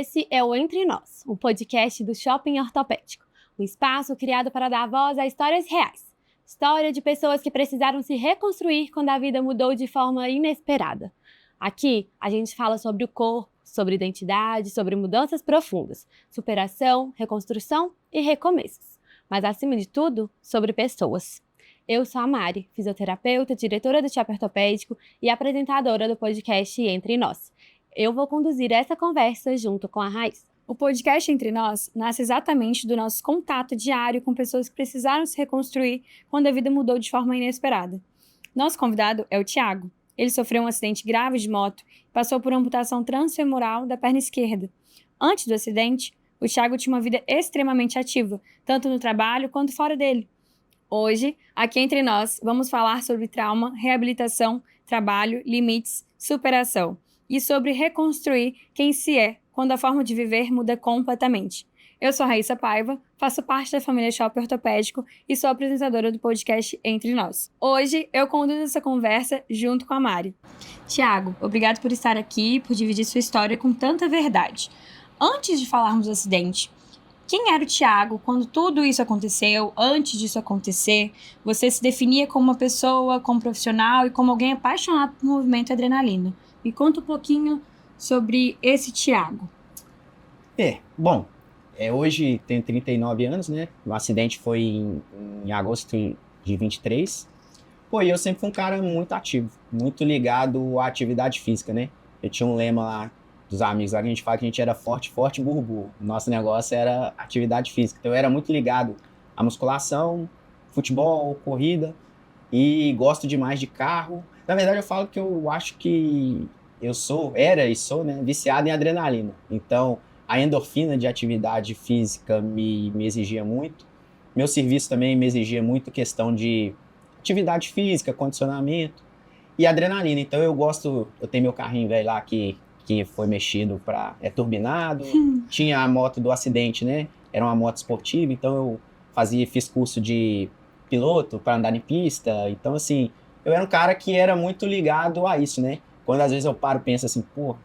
Esse é o Entre Nós, um podcast do Shopping Ortopédico, um espaço criado para dar voz a histórias reais. História de pessoas que precisaram se reconstruir quando a vida mudou de forma inesperada. Aqui, a gente fala sobre o corpo, sobre identidade, sobre mudanças profundas, superação, reconstrução e recomeços. Mas, acima de tudo, sobre pessoas. Eu sou a Mari, fisioterapeuta, diretora do Shopping Ortopédico e apresentadora do podcast Entre Nós. Eu vou conduzir essa conversa junto com a Raíssa. O podcast Entre Nós nasce exatamente do nosso contato diário com pessoas que precisaram se reconstruir quando a vida mudou de forma inesperada. Nosso convidado é o Thiago. Ele sofreu um acidente grave de moto e passou por amputação transfemoral da perna esquerda. Antes do acidente, o Thiago tinha uma vida extremamente ativa, tanto no trabalho quanto fora dele. Hoje, aqui entre nós, vamos falar sobre trauma, reabilitação, trabalho, limites, superação e sobre reconstruir quem se é quando a forma de viver muda completamente. Eu sou a Raíssa Paiva, faço parte da família Shopping Ortopédico e sou apresentadora do podcast Entre Nós. Hoje, eu conduzo essa conversa junto com a Mari. Thiago, obrigado por estar aqui, por dividir sua história com tanta verdade. Antes de falarmos do acidente, quem era o Thiago quando tudo isso aconteceu? Antes disso acontecer, você se definia como uma pessoa, como profissional e como alguém apaixonado por movimento e adrenalina. Me conta um pouquinho sobre esse Thiago. Hoje tenho 39 anos, né? O acidente foi em agosto de 23. E eu sempre fui um cara muito ativo, muito ligado à atividade física, né? Eu tinha um lema lá dos amigos lá que a gente fala que a gente era forte, burro, burro. Nosso negócio era atividade física. Então eu era muito ligado à musculação, futebol, corrida e gosto demais de carro. Na verdade eu falo que eu acho que eu sou, né, viciado em adrenalina. Então a endorfina de atividade física me exigia muito. Meu serviço também me exigia muito questão de atividade física, condicionamento e adrenalina. Então eu tenho meu carrinho velho lá que foi mexido turbinado. Tinha a moto do acidente, né? Era uma moto esportiva, então eu fiz curso de piloto para andar em pista. Então, assim, eu era um cara que era muito ligado a isso, né? Quando às vezes eu paro e penso assim,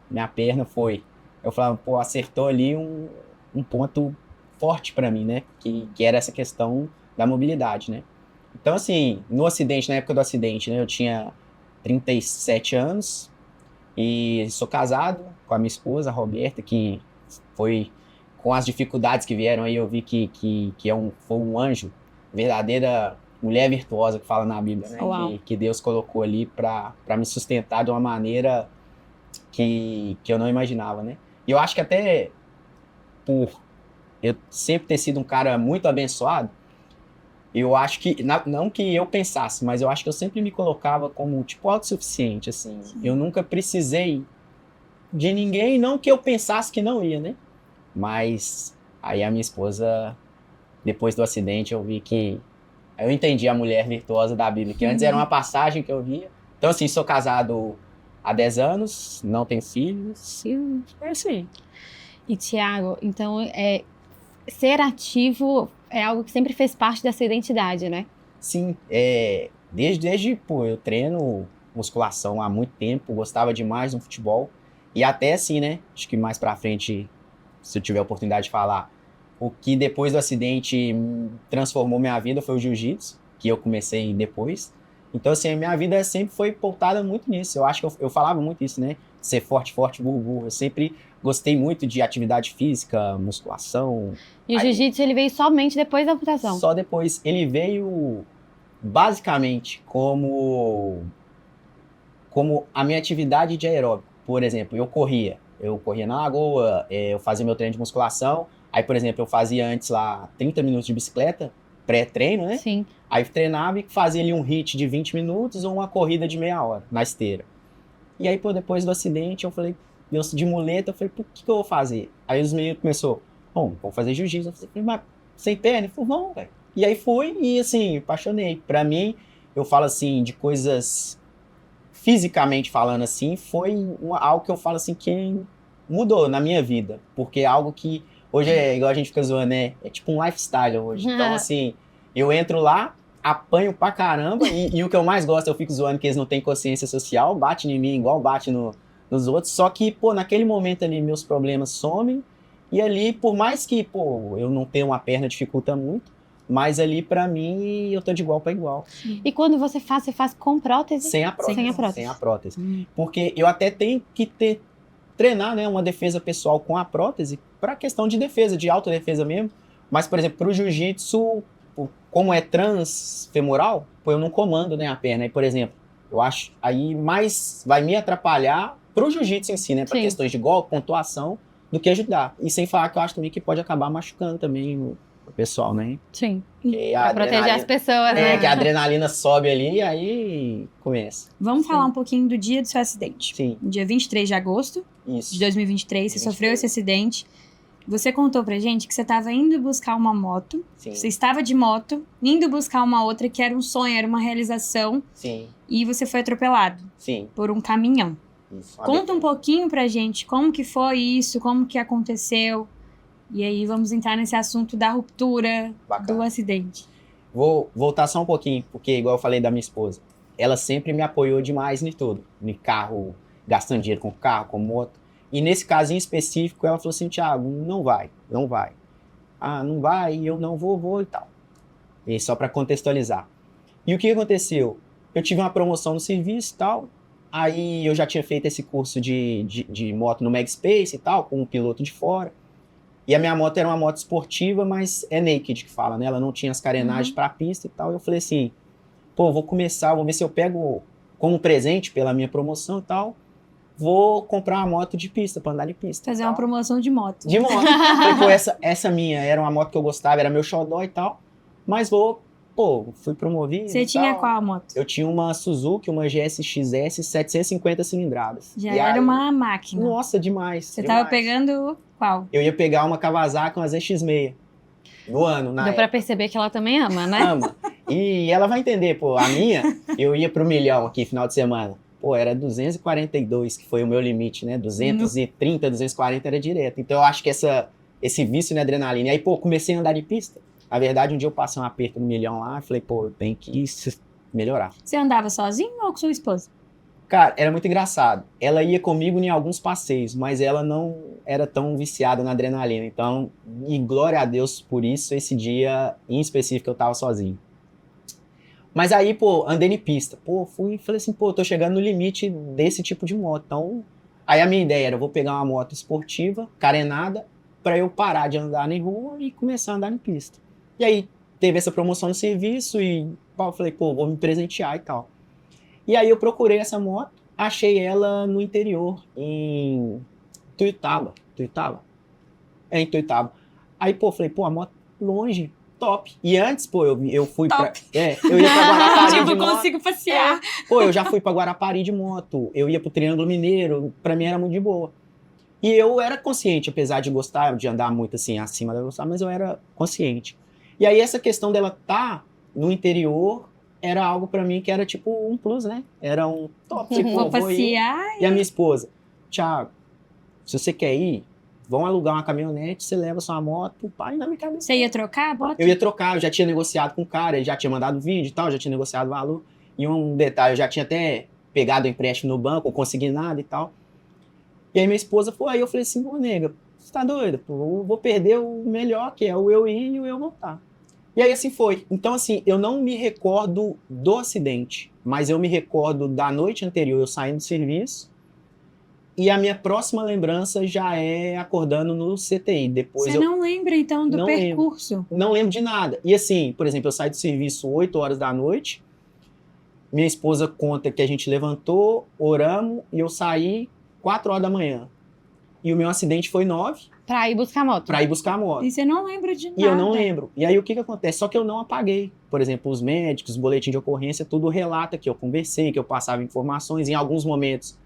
minha perna foi... Eu falava, acertou ali um ponto forte para mim, né? Que era essa questão da mobilidade, né? Então, assim, no acidente, na época do acidente, né? Eu tinha 37 anos e sou casado com a minha esposa, a Roberta, que foi com as dificuldades que vieram aí, eu vi que foi um anjo, verdadeira mulher virtuosa que fala na Bíblia, né? Que Deus colocou ali para me sustentar de uma maneira que eu não imaginava, né? E eu acho que até por eu sempre ter sido um cara muito abençoado, eu acho que, não que eu pensasse, mas eu acho que eu sempre me colocava como, autossuficiente, assim. Sim. Eu nunca precisei de ninguém, não que eu pensasse que não ia, né? Mas aí a minha esposa, depois do acidente, eu vi que... Eu entendi a mulher virtuosa da Bíblia, que antes era uma passagem que eu via. Então, assim, sou casado há 10 anos, não tenho filhos. Sim. É assim. E, Thiago, então, ser ativo é algo que sempre fez parte da sua identidade, né? Sim, desde eu treino musculação há muito tempo, gostava demais do futebol. E até assim, né, acho que mais pra frente, se eu tiver a oportunidade de falar, o que depois do acidente transformou minha vida foi o jiu-jitsu, que eu comecei depois. Então, assim, a minha vida sempre foi pautada muito nisso. Eu acho que eu falava muito isso, né? Ser forte, burro, burro. Eu sempre gostei muito de atividade física, musculação. E o jiu-jitsu, ele veio somente depois da amputação? Só depois. Ele veio basicamente como a minha atividade de aeróbico. Por exemplo, eu corria na lagoa, eu fazia meu treino de musculação. Aí, por exemplo, eu fazia antes lá 30 minutos de bicicleta, pré-treino, né? Sim. Aí treinava e fazia ali um hit de 20 minutos ou uma corrida de meia hora na esteira. E aí, depois do acidente, eu falei, de muleta, eu falei, o que eu vou fazer? Aí os meninos começaram, vou fazer jiu-jitsu. Eu falei, mas sem perna? Ele falou, vamos, velho. E aí fui e, assim, apaixonei. Pra mim, eu falo assim, de coisas fisicamente falando assim, foi algo que eu falo assim, que mudou na minha vida. Porque é algo que hoje é igual a gente fica zoando, né? É tipo um lifestyle hoje. Então, assim, eu entro lá, apanho pra caramba, e o que eu mais gosto, eu fico zoando que eles não têm consciência social, bate em mim igual bate nos outros. Só que, pô, naquele momento ali, meus problemas somem. E ali, por mais que, pô, eu não tenha uma perna, dificulta muito. Mas ali, pra mim, eu tô de igual para igual. E quando você faz com prótese? Sem a prótese. Sem a prótese. Sem a prótese. Porque eu até tenho que treinar, né, uma defesa pessoal com a prótese para questão de defesa, de autodefesa mesmo. Mas, por exemplo, pro jiu-jitsu, como é transfemoral, pô, eu não comando, né, a perna. Aí, por exemplo, eu acho aí mais vai me atrapalhar pro jiu-jitsu em si, né, para questões de golpe, pontuação, do que ajudar. E sem falar que eu acho também que pode acabar machucando também o pessoal, né? Sim. Pra proteger as pessoas, né? Que a adrenalina sobe ali e aí começa. Vamos falar um pouquinho do dia do seu acidente. Sim. No dia 23 de agosto Isso. de 2023, você sofreu esse acidente. Você contou pra gente que você estava indo buscar uma moto. Sim. Você estava de moto, indo buscar uma outra que era um sonho, era uma realização. Sim. E você foi atropelado. Sim. Por um caminhão. Isso. Conta um pouquinho pra gente como que foi isso, como que aconteceu. E aí vamos entrar nesse assunto da ruptura, do acidente. Vou voltar só um pouquinho, porque igual eu falei da minha esposa, ela sempre me apoiou demais em tudo. No carro, gastando dinheiro com carro, com moto. E nesse caso em específico, ela falou assim, Thiago, não vai. Ah, não vai, eu não vou e tal. E só para contextualizar. E o que aconteceu? Eu tive uma promoção no serviço e tal, aí eu já tinha feito esse curso de moto no Magspace e tal, com um piloto de fora. E a minha moto era uma moto esportiva, mas é naked que fala, né? Ela não tinha as carenagens pra pista e tal. Eu falei assim, pô, vou ver se eu pego como presente pela minha promoção e tal. Vou comprar uma moto de pista, pra andar de pista. Fazer uma promoção de moto. De moto. Falei, pô, essa minha era uma moto que eu gostava, era meu xodó e tal. Mas fui promovido. Você tinha qual moto? Eu tinha uma Suzuki, uma GSX-S 750 cilindradas. Já era uma máquina. Nossa, demais. Você tava pegando qual? Eu ia pegar uma Kawasaki, uma ZX-6. No ano, na Deu pra perceber que ela também ama, né? Ama. E ela vai entender, pô, a minha, eu ia pro 1.000.000 aqui, final de semana. Pô, era 242, que foi o meu limite, né? 230, 240 era direto. Então eu acho que esse vício na adrenalina. E aí, pô, comecei a andar de pista. Na verdade, um dia eu passei um aperto no 1.000.000 lá, e falei, pô, eu tenho que melhorar. Você andava sozinho ou com sua esposa? Cara, era muito engraçado. Ela ia comigo em alguns passeios, mas ela não era tão viciada na adrenalina. Então, e glória a Deus por isso, esse dia em específico eu tava sozinho. Mas aí, pô, andei em pista. Pô, falei assim, pô, tô chegando no limite desse tipo de moto. Então, aí a minha ideia era, eu vou pegar uma moto esportiva, carenada, pra eu parar de andar na rua e começar a andar em pista. E aí, teve essa promoção no serviço e eu falei, pô, vou me presentear e tal. E aí eu procurei essa moto, achei ela no interior, em Tuiutaba. Em Tuiutaba. Aí, pô, falei, pô, a moto longe, top. E antes, pô, eu fui top. Eu ia pra Guarapari de moto. Eu consigo passear. Pô, eu já fui pra Guarapari de moto, eu ia pro Triângulo Mineiro, pra mim era muito de boa. E eu era consciente, apesar de gostar, de andar muito assim, acima da velocidade, mas eu era consciente. E aí essa questão dela tá no interior era algo pra mim que era tipo um plus, né? Era um top, tipo, vou passear. E a minha esposa, Thiago, se você quer ir, vão alugar uma caminhonete, você leva sua moto, pai, na minha cabeça. Você ia trocar a moto? Eu ia trocar, eu já tinha negociado com o cara, ele já tinha mandado vídeo e tal, já tinha negociado o valor. E um detalhe, eu já tinha até pegado o empréstimo no banco, consignado e tal. E aí minha esposa foi, aí eu falei assim, pô, nega, você tá doida? Pô, eu vou perder o melhor, que é o eu ir e o eu voltar. E aí assim foi. Então assim, eu não me recordo do acidente, mas eu me recordo da noite anterior, eu saindo do serviço, e a minha próxima lembrança já é acordando no CTI. Depois Você não lembra então do percurso? Não lembro de nada. E assim, por exemplo, eu saí do serviço 8 horas da noite, minha esposa conta que a gente levantou, oramos, e eu saí 4 horas da manhã. E o meu acidente foi 9. Pra ir buscar a moto. Pra ir buscar a moto. E você não lembra de nada. E eu não lembro. E aí o que acontece? Só que eu não apaguei. Por exemplo, os médicos, boletim de ocorrência, tudo relata que eu conversei, que eu passava informações. Em alguns momentos,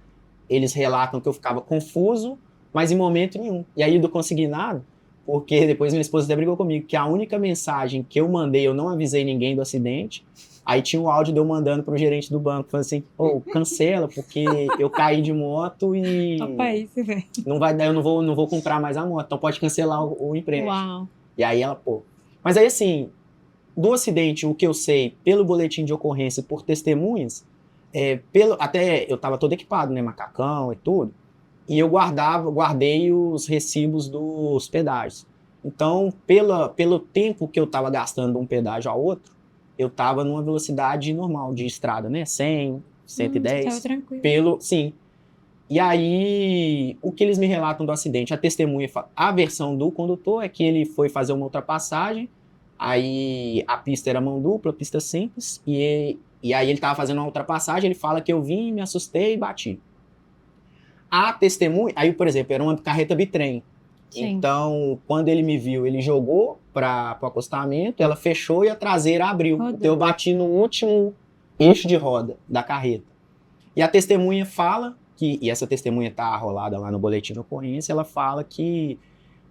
eles relatam que eu ficava confuso, mas em momento nenhum. E aí do consignado, porque depois minha esposa até brigou comigo, que a única mensagem que eu mandei, eu não avisei ninguém do acidente. Aí tinha um áudio de eu mandando pro gerente do banco, falando assim, cancela, porque eu caí de moto e Opa, isso, velho. não vai dar, eu não vou comprar mais a moto, então pode cancelar o empréstimo. Uau. E aí ela, Mas aí assim, do acidente, o que eu sei, pelo boletim de ocorrência, por testemunhas, Até eu tava todo equipado, né? Macacão e tudo. E eu guardei os recibos dos pedágios. Então, pelo tempo que eu tava gastando de um pedágio ao outro, eu tava numa velocidade normal de estrada, né? 100, 110. Tava tranquilo. Sim. E aí, o que eles me relatam do acidente? A testemunha, a versão do condutor é que ele foi fazer uma ultrapassagem, aí a pista era mão dupla, pista simples, e aí ele estava fazendo uma ultrapassagem, ele fala que eu vim, me assustei e bati. A testemunha, aí, por exemplo, era uma carreta bitrem. Sim. Então, quando ele me viu, ele jogou para o acostamento, ela fechou e a traseira abriu. Rodou. Então, eu bati no último eixo de roda da carreta. E a testemunha fala e essa testemunha está arrolada lá no boletim de ocorrência, ela fala que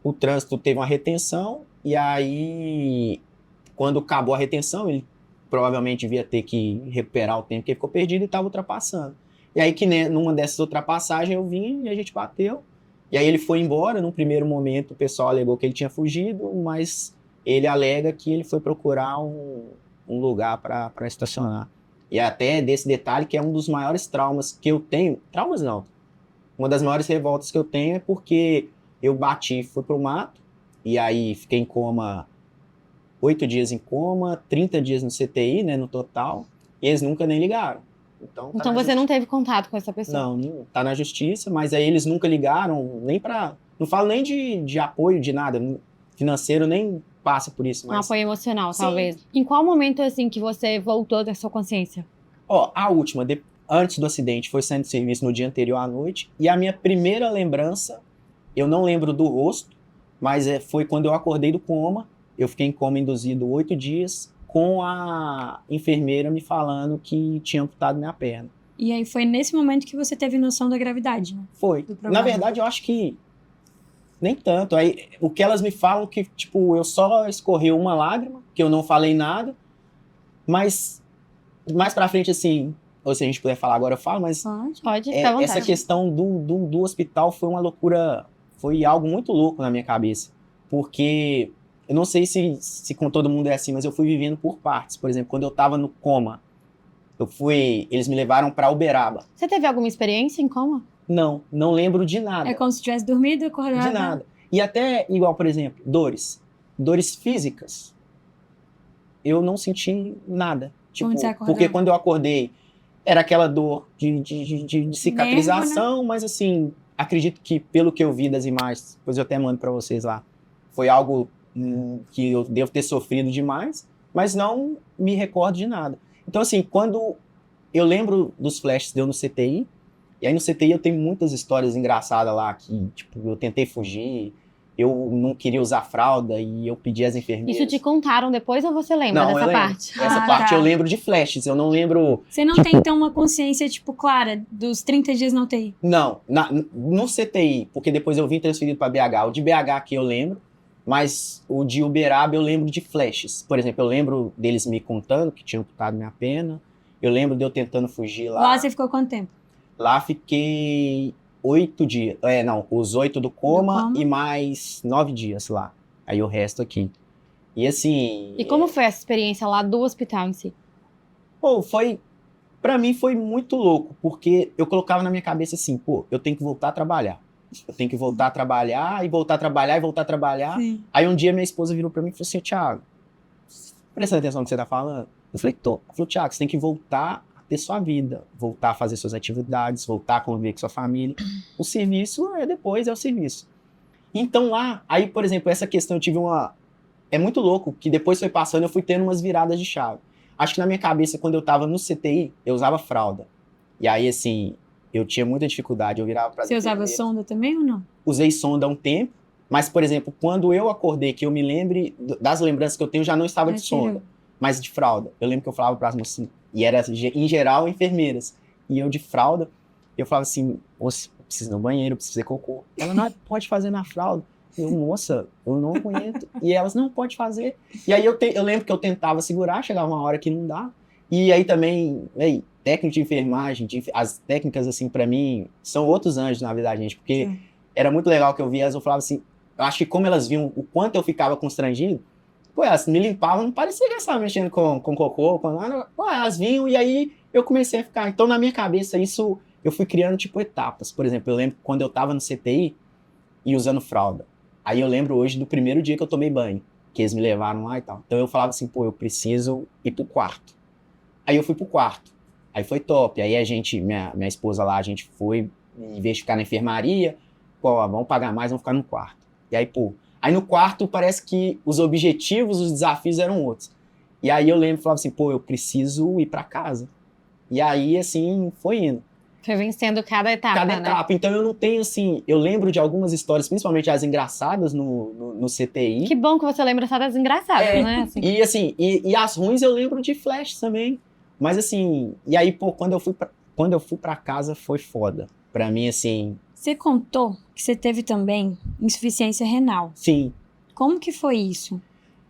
o trânsito teve uma retenção, e aí, quando acabou a retenção, ele provavelmente devia ter que recuperar o tempo que ele ficou perdido e estava ultrapassando. E aí, que numa dessas ultrapassagens, eu vim e a gente bateu. E aí ele foi embora. Num primeiro momento, o pessoal alegou que ele tinha fugido, mas ele alega que ele foi procurar um lugar para estacionar. E até desse detalhe, que é um dos maiores traumas que eu tenho. Traumas não. Uma das maiores revoltas que eu tenho é porque eu bati, fui pro mato, e aí fiquei em coma, 8 dias em coma, 30 dias no CTI, né, no total, e eles nunca nem ligaram. Então você não teve contato com essa pessoa? Não, tá na justiça, mas aí eles nunca ligaram, nem pra... Não falo nem de apoio, de nada, financeiro nem passa por isso. Mas... Um apoio emocional, Sim. talvez. Em qual momento, assim, que você voltou da sua consciência? A última, antes do acidente, foi saindo de serviço no dia anterior à noite, e a minha primeira lembrança, eu não lembro do rosto, mas foi quando eu acordei do coma, eu fiquei em coma induzido 8 dias, com a enfermeira me falando que tinha amputado minha perna. E aí foi nesse momento que você teve noção da gravidade, né? Foi. Na verdade, eu acho que nem tanto. Aí, o que elas me falam que, tipo, eu só escorri uma lágrima, que eu não falei nada, mas mais pra frente, assim, ou se a gente puder falar agora, eu falo, mas Pode ficar à vontade. essa questão do hospital foi uma loucura, foi algo muito louco na minha cabeça, porque eu não sei se com todo mundo é assim, mas eu fui vivendo por partes. Por exemplo, quando eu tava no coma, eles me levaram pra Uberaba. Você teve alguma experiência em coma? Não lembro de nada. É como se tivesse dormido e acordado. De nada. E até, igual, por exemplo, dores físicas, eu não senti nada. Tipo, Onde você acordou? porque quando eu acordei, era aquela dor de cicatrização, Nervo, né? mas assim, acredito que pelo que eu vi das imagens, depois eu até mando pra vocês lá, foi algo que eu devo ter sofrido demais, mas não me recordo de nada. Então, assim, quando eu lembro dos flashes de eu no CTI, e aí no CTI eu tenho muitas histórias engraçadas lá, que, tipo, eu tentei fugir, eu não queria usar fralda e eu pedi às enfermeiras. Isso te contaram depois ou você lembra Não, dessa eu lembro. parte? Essa parte tá. eu lembro de flashes, eu não lembro... Você não tem, então, uma consciência, tipo, clara dos 30 dias na UTI? Não, no CTI, porque depois eu vim transferido para BH. O de BH aqui eu lembro, mas o de Uberaba eu lembro de flashes. Por exemplo, eu lembro deles me contando que tinham amputado minha perna, eu lembro de eu tentando fugir lá. Lá você ficou quanto tempo? Lá fiquei 8 dias. Os 8 do coma e mais 9 dias lá. Aí o resto aqui. E assim... E como foi essa experiência lá do hospital em si? Pra mim foi muito louco, porque eu colocava na minha cabeça assim, eu tenho que voltar a trabalhar. Eu tenho que voltar a trabalhar, e voltar a trabalhar, e voltar a trabalhar. Sim. Aí um dia minha esposa virou pra mim e falou assim, Thiago, prestando atenção no que você tá falando? Eu falei, tô. Ela falou, Thiago, você tem que voltar ter sua vida, voltar a fazer suas atividades, voltar a conviver com sua família. O serviço depois, é o serviço. Então lá, aí, por exemplo, essa questão eu tive é muito louco, que depois foi passando, eu fui tendo umas viradas de chave. Acho que na minha cabeça, quando eu tava no CTI, eu usava fralda. E aí, assim, eu tinha muita dificuldade, eu virava pra... Você usava sonda também ou não? Usei sonda há um tempo, mas, por exemplo, quando eu acordei, que eu me lembre das lembranças que eu tenho, já não estava de sonda, mas de fralda. Eu lembro que eu falava para as moças, e era, em geral, enfermeiras. E eu de fralda, eu falava assim, moça, preciso ir no banheiro, preciso fazer cocô. Ela, não, pode fazer na fralda. Eu, moça, eu não aguento. E elas, não, pode fazer. E aí eu lembro que eu tentava segurar, chegava uma hora que não dá. E aí também, técnica de enfermagem, as técnicas, assim, para mim, são outros anjos na vida da gente, porque era muito legal que eu via elas, eu falava assim, eu acho que como elas viam o quanto eu ficava constrangido, Pô, elas me limpavam, não parecia que elas estavam mexendo com cocô, com nada. Pô, elas vinham e aí eu comecei a ficar. Então, na minha cabeça, isso eu fui criando, tipo, etapas. Por exemplo, eu lembro quando eu tava no CTI e usando fralda. Aí eu lembro hoje do primeiro dia que eu tomei banho, que eles me levaram lá e tal. Então eu falava assim, pô, eu preciso ir pro quarto. Aí eu fui pro quarto. Aí foi top. Aí a gente, minha esposa lá, a gente foi, em vez de ficar na enfermaria, pô, vamos pagar mais, vamos ficar no quarto. E aí, pô, aí no quarto parece que os objetivos, os desafios eram outros. E aí eu lembro, falava assim, pô, eu preciso ir pra casa. E aí, assim, foi indo. Foi vencendo cada etapa, Cada né? etapa. Então eu não tenho, assim, eu lembro de algumas histórias, principalmente as engraçadas no CTI. Que bom que você lembra só das engraçadas, É, né? Assim. E assim, e as ruins eu lembro de flash também. Mas assim, e aí, pô, quando eu fui pra casa foi foda. Pra mim, assim, Você contou que você teve também insuficiência renal. sim. Como que foi isso?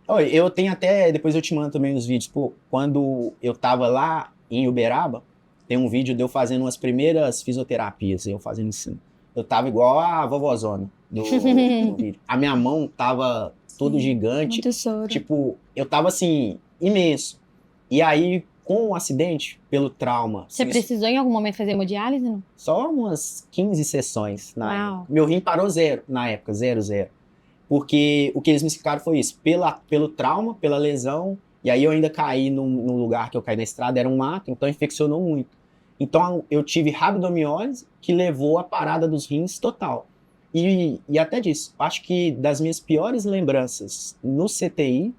Olha, eu tenho até, depois eu te mando também os vídeos, pô, quando eu tava lá em Uberaba, tem um vídeo de eu fazendo umas primeiras fisioterapias, eu fazendo isso. Eu tava igual a vovózona do vídeo. A minha mão tava todo gigante, Muito soro. tipo, eu tava assim, imenso. E aí, com o acidente, pelo trauma, Você assim, precisou em algum momento fazer hemodiálise? Não? só umas 15 sessões na Uau. época. Meu rim parou zero na época, zero. Porque o que eles me explicaram foi isso, pelo trauma, pela lesão, e aí eu ainda caí num lugar que eu caí na estrada, era um mato, então infeccionou muito. Então eu tive rabdomiólise, que levou à parada dos rins total. E até disso, acho que das minhas piores lembranças no CTI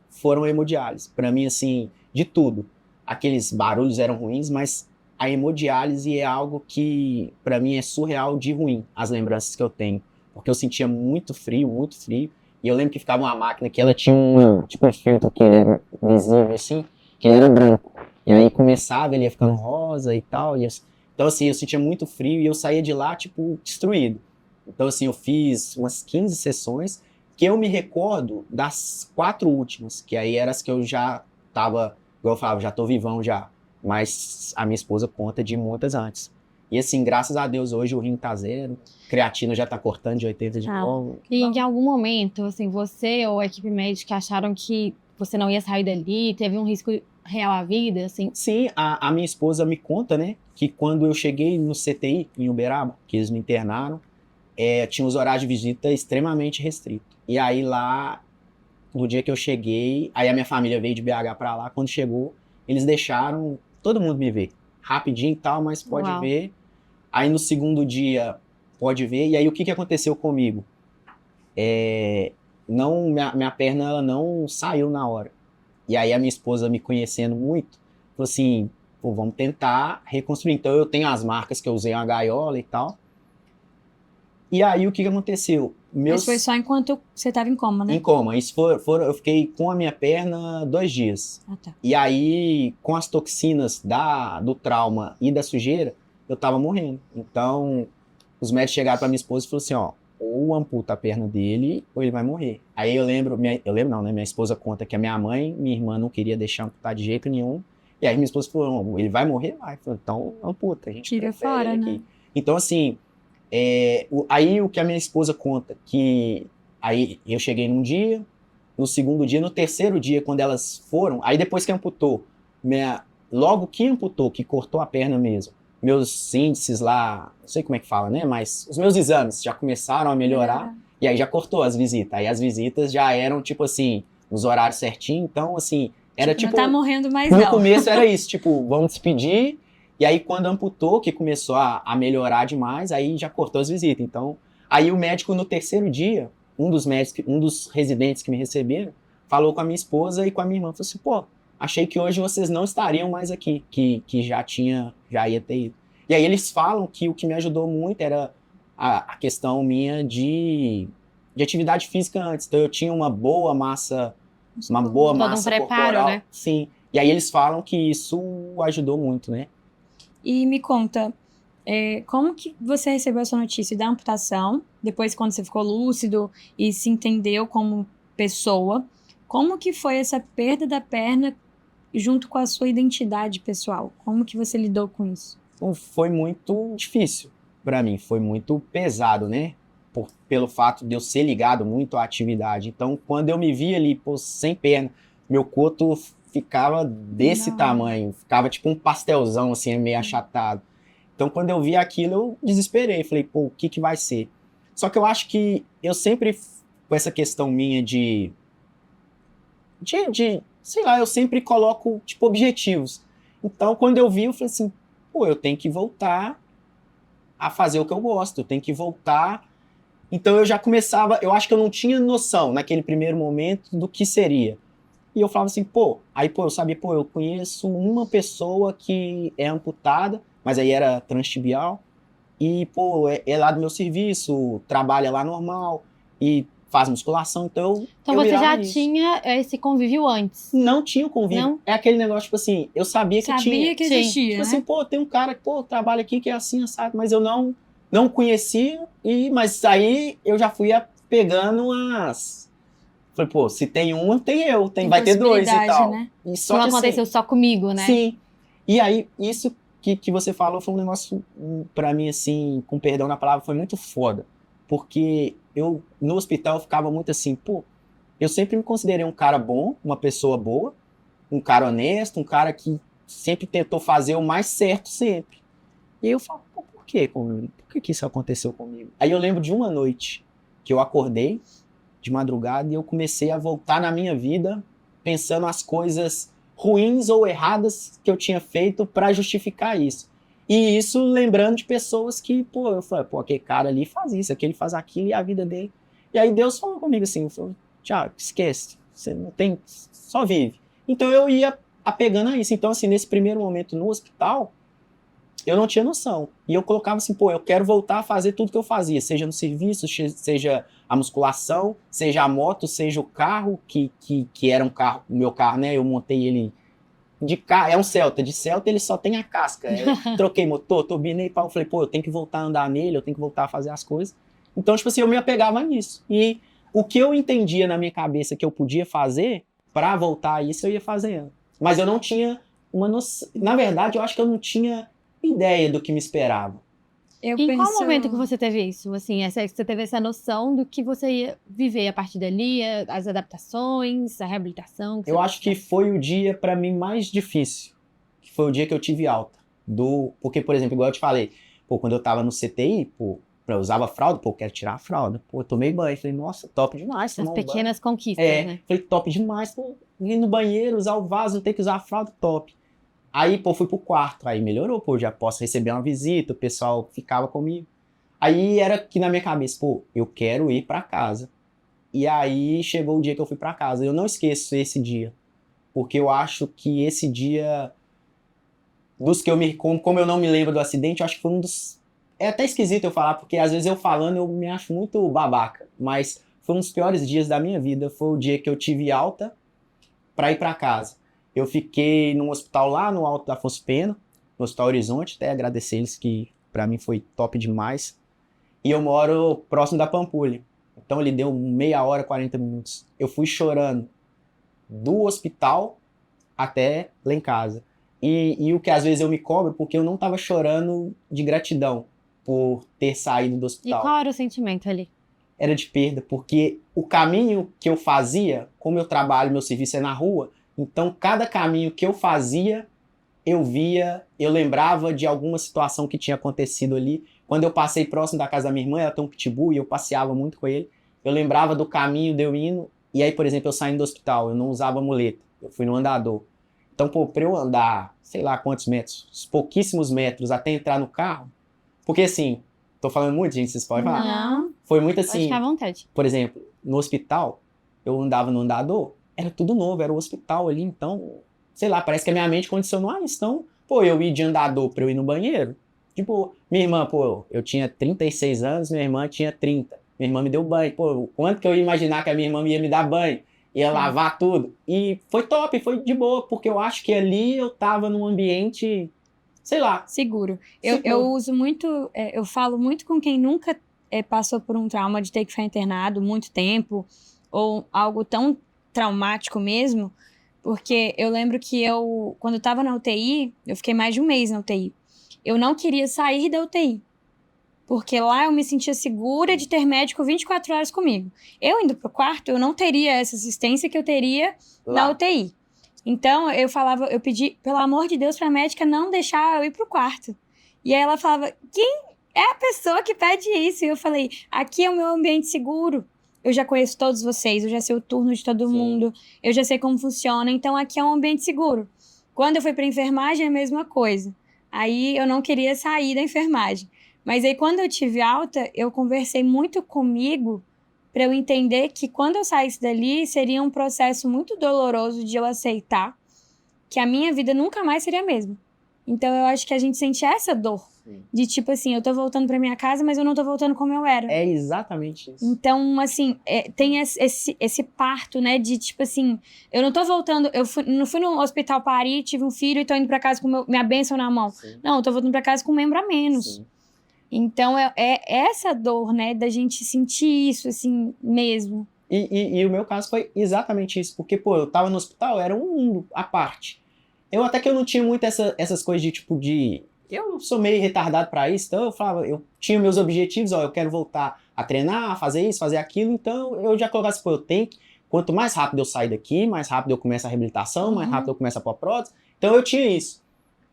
foram a hemodiálise. Para mim, assim, de tudo. Aqueles barulhos eram ruins, mas a hemodiálise é algo que, para mim, é surreal de ruim, as lembranças que eu tenho. Porque eu sentia muito frio, muito frio. E eu lembro que ficava uma máquina que ela tinha tipo um filtro que era visível, assim, que ele era branco. E aí começava, ele ia ficando rosa e tal. Então, assim, eu sentia muito frio e eu saía de lá, tipo, destruído. Então, assim, eu fiz umas 15 sessões que eu me recordo das 4 últimas, que aí eram as que eu já tava, igual eu falava, já tô vivão já. Mas a minha esposa conta de muitas antes. E assim, graças a Deus, hoje o rim tá zero, creatina já tá cortando de 80 de novo. E em algum momento, assim, você ou a equipe médica acharam que você não ia sair dali, teve um risco real à vida, assim? Sim, a minha esposa me conta, né, que quando eu cheguei no CTI, em Uberaba, que eles me internaram, tinha os horários de visita extremamente restritos. E aí lá, no dia que eu cheguei, aí a minha família veio de BH pra lá, quando chegou, eles deixaram todo mundo me ver. Rapidinho e tal, mas pode Uau. ver. Aí no segundo dia, pode ver. E aí o que aconteceu comigo? Minha perna ela não saiu na hora. E aí a minha esposa, me conhecendo muito, falou assim, pô, vamos tentar reconstruir. Então eu tenho as marcas que eu usei uma gaiola e tal. E aí o que aconteceu? Mas foi só enquanto você estava em coma, né? Em coma. Isso eu fiquei com a minha perna 2 dias. Ah, tá. E aí, com as toxinas do trauma e da sujeira, eu tava morrendo. Então, os médicos chegaram pra minha esposa e falaram assim, ó, ou amputa a perna dele, ou ele vai morrer. Aí eu lembro não, né? Minha esposa conta que a minha mãe, minha irmã não queria deixar amputar de jeito nenhum. E aí minha esposa falou, não, ele vai morrer? Vai. Falei, então, amputa, a gente Tira prefere fora, ele né? aqui. Então, assim, aí o que a minha esposa conta, que aí eu cheguei num dia, no segundo dia, no terceiro dia, quando elas foram, aí depois que amputou, logo que amputou, que cortou a perna mesmo, meus índices lá, não sei como é que fala, né, mas os meus exames já começaram a melhorar, e aí já cortou as visitas, aí as visitas já eram, tipo assim, nos horários certinho, então, assim, era tipo... Não tá morrendo mais, No não. começo era isso, tipo, vamos despedir. E aí, quando amputou, que começou a melhorar demais, aí já cortou as visitas. Então, aí o médico, no terceiro dia, um dos residentes que me receberam, falou com a minha esposa e com a minha irmã. Falou assim, pô, achei que hoje vocês não estariam mais aqui, que já ia ter ido. E aí eles falam que o que me ajudou muito era a questão minha de atividade física antes. Então, eu tinha uma boa massa Todo um preparo, corporal. né? Sim. E aí eles falam que isso ajudou muito, né? E me conta, como que você recebeu essa notícia da amputação, depois quando você ficou lúcido e se entendeu como pessoa, como que foi essa perda da perna junto com a sua identidade pessoal? Como que você lidou com isso? Então, foi muito difícil para mim, foi muito pesado, né? pelo fato de eu ser ligado muito à atividade. Então, quando eu me via ali, pô, sem perna, meu coto ficava desse Não. tamanho, ficava tipo um pastelzão, assim, meio achatado. Então, quando eu vi aquilo, eu desesperei, falei, pô, o que que vai ser? Só que eu acho que eu sempre, com essa questão minha sei lá, eu sempre coloco, tipo, objetivos. Então, quando eu vi, eu falei assim, pô, eu tenho que voltar a fazer o que eu gosto, eu tenho que voltar. Então, eu já começava, eu acho que eu não tinha noção, naquele primeiro momento, do que seria. E eu falava assim, pô, eu sabia, pô, eu conheço uma pessoa que é amputada, mas aí era transtibial, e, pô, é lá do meu serviço, trabalha lá normal, e faz musculação, então Então eu você mirava já nisso. tinha esse convívio antes, Não tinha o convívio. não? É aquele negócio, tipo assim, eu sabia que tinha. Sabia que Sim. existia, Tipo né? assim, pô, tem um cara que, pô, trabalha aqui que é assim, sabe? Mas eu não conhecia, mas aí eu já fui pegando as... Falei, pô, se tem um, tem eu, vai ter dois e possibilidade, tal. né? E só Não que aconteceu assim, só comigo, né? sim. E aí, isso que você falou foi um negócio, pra mim, assim, com perdão na palavra, foi muito foda. Porque eu, no hospital, eu ficava muito assim, pô, eu sempre me considerei um cara bom, uma pessoa boa, um cara honesto, um cara que sempre tentou fazer o mais certo sempre. E aí eu falo, pô, por quê comigo? Por que isso aconteceu comigo? Aí eu lembro de uma noite que eu acordei de madrugada e eu comecei a voltar na minha vida pensando as coisas ruins ou erradas que eu tinha feito para justificar isso. E isso lembrando de pessoas que, pô, eu falei, pô, aquele cara ali faz isso, aquele faz aquilo e a vida dele. E aí Deus falou comigo assim, falou, Thiago, esquece, você não tem, só vive. Então eu ia apegando a isso. Então assim, nesse primeiro momento no hospital, eu não tinha noção. E eu colocava assim, pô, eu quero voltar a fazer tudo que eu fazia, seja no serviço, seja a musculação, seja a moto, seja o carro, que era um carro, o meu carro, né? Eu montei ele de carro, é um Celta. De Celta ele só tem a casca. Eu troquei motor, turbinei, pau, falei, pô, eu tenho que voltar a andar nele, eu tenho que voltar a fazer as coisas. Então, tipo assim, eu me apegava nisso. E o que eu entendia na minha cabeça que eu podia fazer para voltar a isso, eu ia fazendo. Mas eu não tinha uma noção. Na verdade, eu acho que eu não tinha ideia do que me esperava. Em qual momento que você teve isso? Assim, você teve essa noção do que você ia viver a partir dali, as adaptações, a reabilitação? Eu acho que foi o dia para mim mais difícil, que foi o dia que eu tive alta. Porque, por exemplo, igual eu te falei, pô, quando eu tava no CTI, pô, eu usava fralda, pô, eu quero tirar a fralda. Pô, eu tomei banho, falei, nossa, top demais. As pequenas conquistas, né? Falei, top demais, pô, ir no banheiro, usar o vaso, não ter que usar a fralda, top. Aí, pô, fui pro quarto, aí melhorou, pô, já posso receber uma visita, o pessoal ficava comigo. Aí era que na minha cabeça, pô, eu quero ir pra casa. E aí chegou o dia que eu fui pra casa. Eu não esqueço esse dia, porque eu acho que esse dia, dos que como eu não me lembro do acidente, eu acho que foi um dos... É até esquisito eu falar, porque às vezes eu falando eu me acho muito babaca, mas foi um dos piores dias da minha vida. Foi o dia que eu tive alta pra ir pra casa. Eu fiquei num hospital lá no Alto da Afonso Pena, no Hospital Horizonte, até agradecer eles que pra mim foi top demais. E eu moro próximo da Pampulha. Então ele deu meia hora, 40 minutos. Eu fui chorando do hospital até lá em casa. E o que às vezes eu me cobro, porque eu não tava chorando de gratidão por ter saído do E hospital. qual era o sentimento ali? Era de perda, porque o caminho que eu fazia, como eu trabalho, meu serviço é na rua, então cada caminho que eu fazia, eu via, eu lembrava de alguma situação que tinha acontecido ali. Quando eu passei próximo da casa da minha irmã, ela tem um pitbull e eu passeava muito com ele, eu lembrava do caminho de eu indo, e aí, por exemplo, eu saindo do hospital, eu não usava muleta, eu fui no andador. Então, pô, pra eu andar, sei lá quantos metros, pouquíssimos metros até entrar no carro, porque assim, tô falando muito, gente, vocês podem falar. Não, Foi muito pode assim, ficar à vontade. por exemplo, no hospital, eu andava no andador, era tudo novo, era o hospital ali, então, sei lá, parece que a minha mente condicionou a isso. Então, pô, eu ir de andador pra eu ir no banheiro, tipo, minha irmã, pô, eu tinha 36 anos, minha irmã tinha 30. Minha irmã me deu banho, pô, quanto que eu ia imaginar que a minha irmã ia me dar banho? Ia lavar tudo. E foi top, foi de boa, porque eu acho que ali eu tava num ambiente, sei lá. Seguro. Seguro. Eu uso muito, eu falo muito com quem nunca passou por um trauma de ter que ficar internado muito tempo, ou algo tão traumático mesmo, porque eu lembro que quando eu tava na UTI, eu fiquei mais de um mês na UTI. Eu não queria sair da UTI, Porque lá eu me sentia segura de ter médico 24 horas comigo. Eu indo pro quarto, eu não teria essa assistência que eu teria na UTI. Então, eu pedi, pelo amor de Deus, pra médica não deixar eu ir pro quarto. E aí ela falava, quem é a pessoa que pede isso? E eu falei, aqui é o meu ambiente seguro. Eu já conheço todos vocês, eu já sei o turno de todo mundo, eu já sei como funciona, então aqui é um ambiente seguro. Quando eu fui pra enfermagem, é a mesma coisa. Aí eu não queria sair da enfermagem. Mas aí quando eu tive alta, eu conversei muito comigo para eu entender que quando eu saísse dali, seria um processo muito doloroso de eu aceitar que a minha vida nunca mais seria a mesma. Então eu acho que a gente sente essa dor. De tipo assim, eu tô voltando pra minha casa, mas eu não tô voltando como eu era. É exatamente isso. Então, assim, tem esse parto, né? De tipo assim, eu não tô voltando, não fui no hospital parir, tive um filho e tô indo pra casa com minha bênção na mão. Sim. Não, eu tô voltando pra casa com um membro a menos. Sim. Então, é essa dor, né? Da gente sentir isso, assim, mesmo. E o meu caso foi exatamente isso. Porque, pô, eu tava no hospital, era um mundo à parte. Até que eu não tinha muito essas coisas de, tipo, de... Eu sou meio retardado pra isso, então eu falava, eu tinha meus objetivos, ó, eu quero voltar a treinar, a fazer isso, fazer aquilo, então eu já colocava assim, pô, eu tenho que, quanto mais rápido eu sair daqui, mais rápido eu começo a reabilitação, mais rápido eu começo a pôr prótese, então eu tinha isso.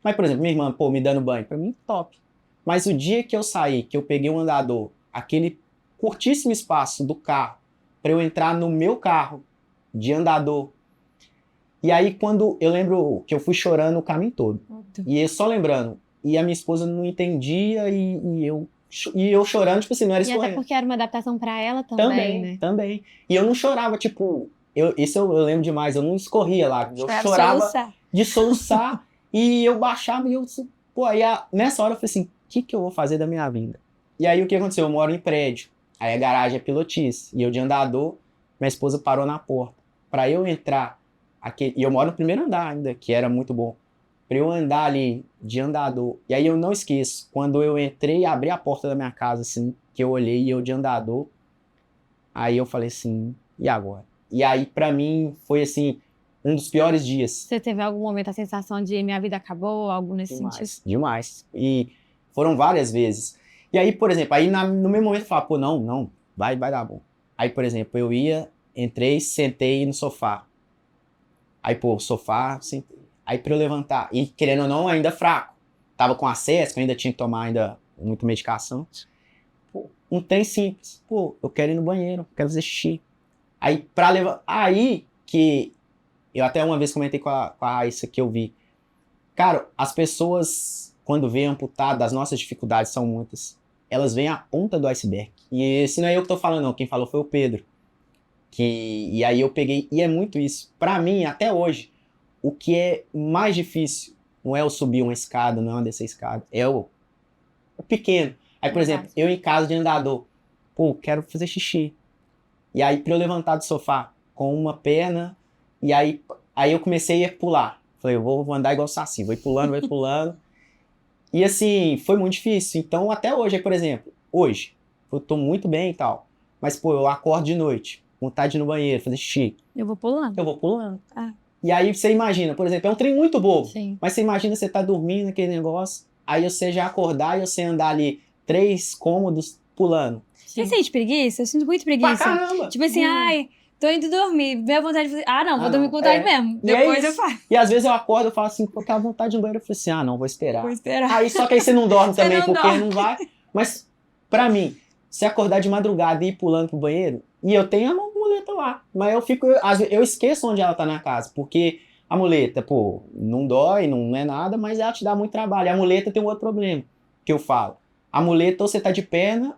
Mas, por exemplo, minha irmã, pô, me dando banho, pra mim, top. Mas o dia que eu saí, que eu peguei um andador, aquele curtíssimo espaço do carro, pra eu entrar no meu carro de andador, e aí quando eu lembro que eu fui chorando o caminho todo, e eu só lembrando, e a minha esposa não entendia e eu chorando, tipo assim, não era escorrendo. E até porque era uma adaptação pra ela também, né? Também. E eu não chorava, tipo... Isso eu lembro demais, eu não escorria lá. Eu chorava soluçar. de soluçar e eu baixava e eu... Pô, aí nessa hora eu falei assim, o que eu vou fazer da minha vida? E aí o que aconteceu? Eu moro em prédio, aí a garagem é pilotice, e eu de andador, minha esposa parou na porta. Pra eu entrar, e eu moro no primeiro andar ainda, que era muito bom. Pra eu andar ali de andador. E aí eu não esqueço, quando eu entrei e abri a porta da minha casa, assim, que eu olhei e eu de andador, aí eu falei assim, e agora? E aí pra mim foi assim, um dos piores dias. Você teve algum momento a sensação de minha vida acabou, algo nesse sentido? Demais. E foram várias vezes. E aí, por exemplo, no mesmo momento eu falava, pô, não, vai dar bom. Aí, por exemplo, eu entrei, sentei no sofá. Aí, pô, o sofá, sentei. Aí pra eu levantar, e querendo ou não, ainda fraco. Tava com acesso, que eu ainda tinha que tomar ainda muita medicação. Pô, um trem simples. Pô, eu quero ir no banheiro, quero fazer xixi. Aí pra levantar, aí que eu até uma vez comentei com a Raíssa que eu vi. Cara, as pessoas, quando veem amputado, as nossas dificuldades são muitas. Elas veem a ponta do iceberg. E esse não é eu que tô falando, não. Quem falou foi o Pedro. E aí eu peguei, e é muito isso. Pra mim, até hoje, o que é mais difícil não é eu subir uma escada, não é eu descer a escada, é o pequeno. Aí, por exemplo, eu em casa de andador, pô, quero fazer xixi. E aí, pra eu levantar do sofá com uma perna, e aí eu comecei a pular. Falei, eu vou andar igual o Saci, vou ir pulando. E assim, foi muito difícil. Então, até hoje, por exemplo, hoje, eu tô muito bem e tal, mas, pô, eu acordo de noite, vontade de ir no banheiro, fazer xixi. Eu vou pulando. Ah. E aí você imagina, por exemplo, é um trem muito bobo. Sim. Mas você imagina você tá dormindo naquele negócio, aí você já acordar e você andar ali 3 cômodos pulando. Você sente preguiça? Eu sinto muito preguiça. Pra caramba! Tipo assim, ai, tô indo dormir. Minha vontade de fazer. Vou dormir com vontade mesmo. Depois eu faço. E às vezes eu acordo e falo assim, pô, aquela vontade de ir no banheiro. Eu falo assim, não, vou esperar. Aí só que aí você não dorme também, porque dorme. não vai. Mas, pra mim, se acordar de madrugada e ir pulando pro banheiro, e eu tenho a muleta lá, mas eu esqueço onde ela tá na casa, porque a muleta, pô, não dói, não é nada, mas ela te dá muito trabalho. A muleta tem um outro problema, que eu falo. A muleta, ou você tá de perna,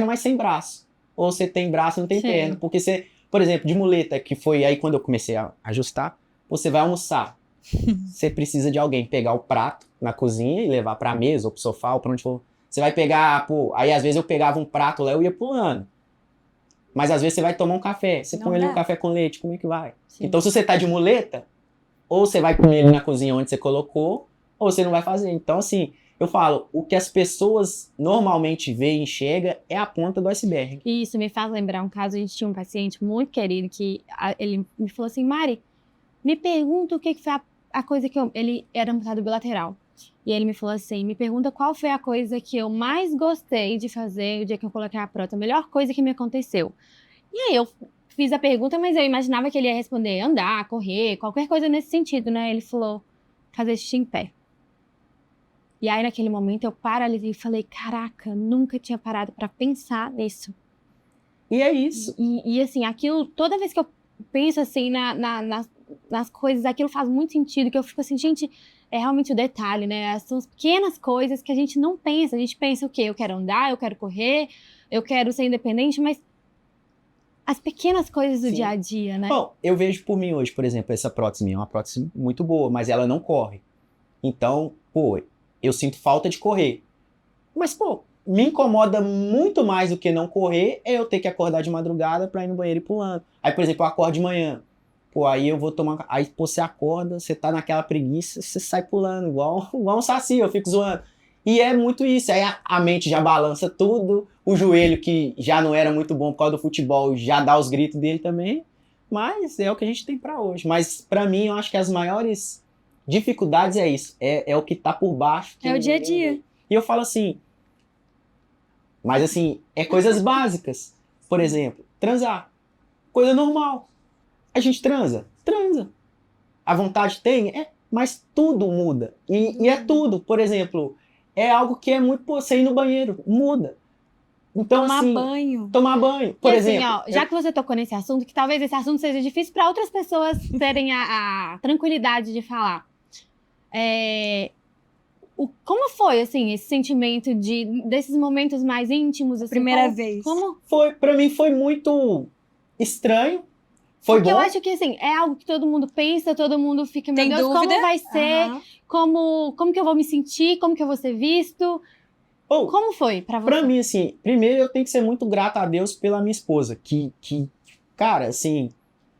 mas sem braço. Ou você tem braço e não tem perna. Porque você, por exemplo, de muleta, que foi aí quando eu comecei a ajustar, você vai almoçar. Você precisa de alguém pegar o prato na cozinha e levar pra mesa, ou pro sofá, ou pra onde for. Você vai pegar, pô, aí às vezes eu pegava um prato lá e eu ia pulando. Mas às vezes você vai tomar um café, você come ali um café com leite, como é que vai? Sim. Então se você tá de muleta, ou você vai comer ali na cozinha onde você colocou, ou você não vai fazer. Então assim, eu falo, o que as pessoas normalmente veem e enxergam é a ponta do iceberg. Isso me faz lembrar um caso, a gente tinha um paciente muito querido que ele me falou assim, Mari, me pergunta o que foi a coisa que ele era amputado bilateral. E ele me falou assim, me pergunta qual foi a coisa que eu mais gostei de fazer o dia que eu coloquei a prótese, a melhor coisa que me aconteceu. E aí eu fiz a pergunta, mas eu imaginava que ele ia responder andar, correr, qualquer coisa nesse sentido, né? Ele falou, fazer xixi em pé. E aí naquele momento eu paralisei e falei, caraca, nunca tinha parado pra pensar nisso. E é isso. E assim, aquilo, toda vez que eu penso assim nas coisas, aquilo faz muito sentido, que eu fico assim, gente, é realmente o detalhe, né? São as pequenas coisas que a gente não pensa. A gente pensa o quê? Eu quero andar, eu quero correr, eu quero ser independente, mas as pequenas coisas do Sim. dia a dia, né? Bom, eu vejo por mim hoje, por exemplo, essa prótese minha é uma prótese muito boa, mas ela não corre. Então, pô, eu sinto falta de correr. Mas, pô, me incomoda muito mais do que não correr é eu ter que acordar de madrugada pra ir no banheiro e pulando. Aí, por exemplo, eu acordo de manhã. Pô, aí eu vou tomar... Aí, pô, você acorda, você tá naquela preguiça, você sai pulando, igual um saci, eu fico zoando. E é muito isso, aí a mente já balança tudo, o joelho que já não era muito bom por causa do futebol já dá os gritos dele também, mas é o que a gente tem pra hoje. Mas pra mim, eu acho que as maiores dificuldades é isso, é o que tá por baixo. É o dia a dia. E eu falo assim, mas assim, é coisas básicas. Por exemplo, transar. Coisa normal. A gente transa? Transa. A vontade tem? É. Mas tudo muda. E é tudo. Por exemplo, é algo que é muito... Pô, você ir no banheiro, muda. Então, Tomar assim... banho. Tomar banho, por e assim, exemplo. ó, já que você tocou nesse assunto, que talvez esse assunto seja difícil para outras pessoas terem a tranquilidade de falar. Como foi, assim, esse sentimento desses momentos mais íntimos? Assim, Primeira vez. Como? Pra mim foi muito estranho. Foi Porque bom. eu acho que, assim, é algo que todo mundo pensa, todo mundo fica, meu Tem Deus, dúvida? como vai ser? Aham. Como que eu vou me sentir? Como que eu vou ser visto? Ou, Como foi pra você? pra mim, assim, primeiro eu tenho que ser muito grato a Deus pela minha esposa, que cara, assim,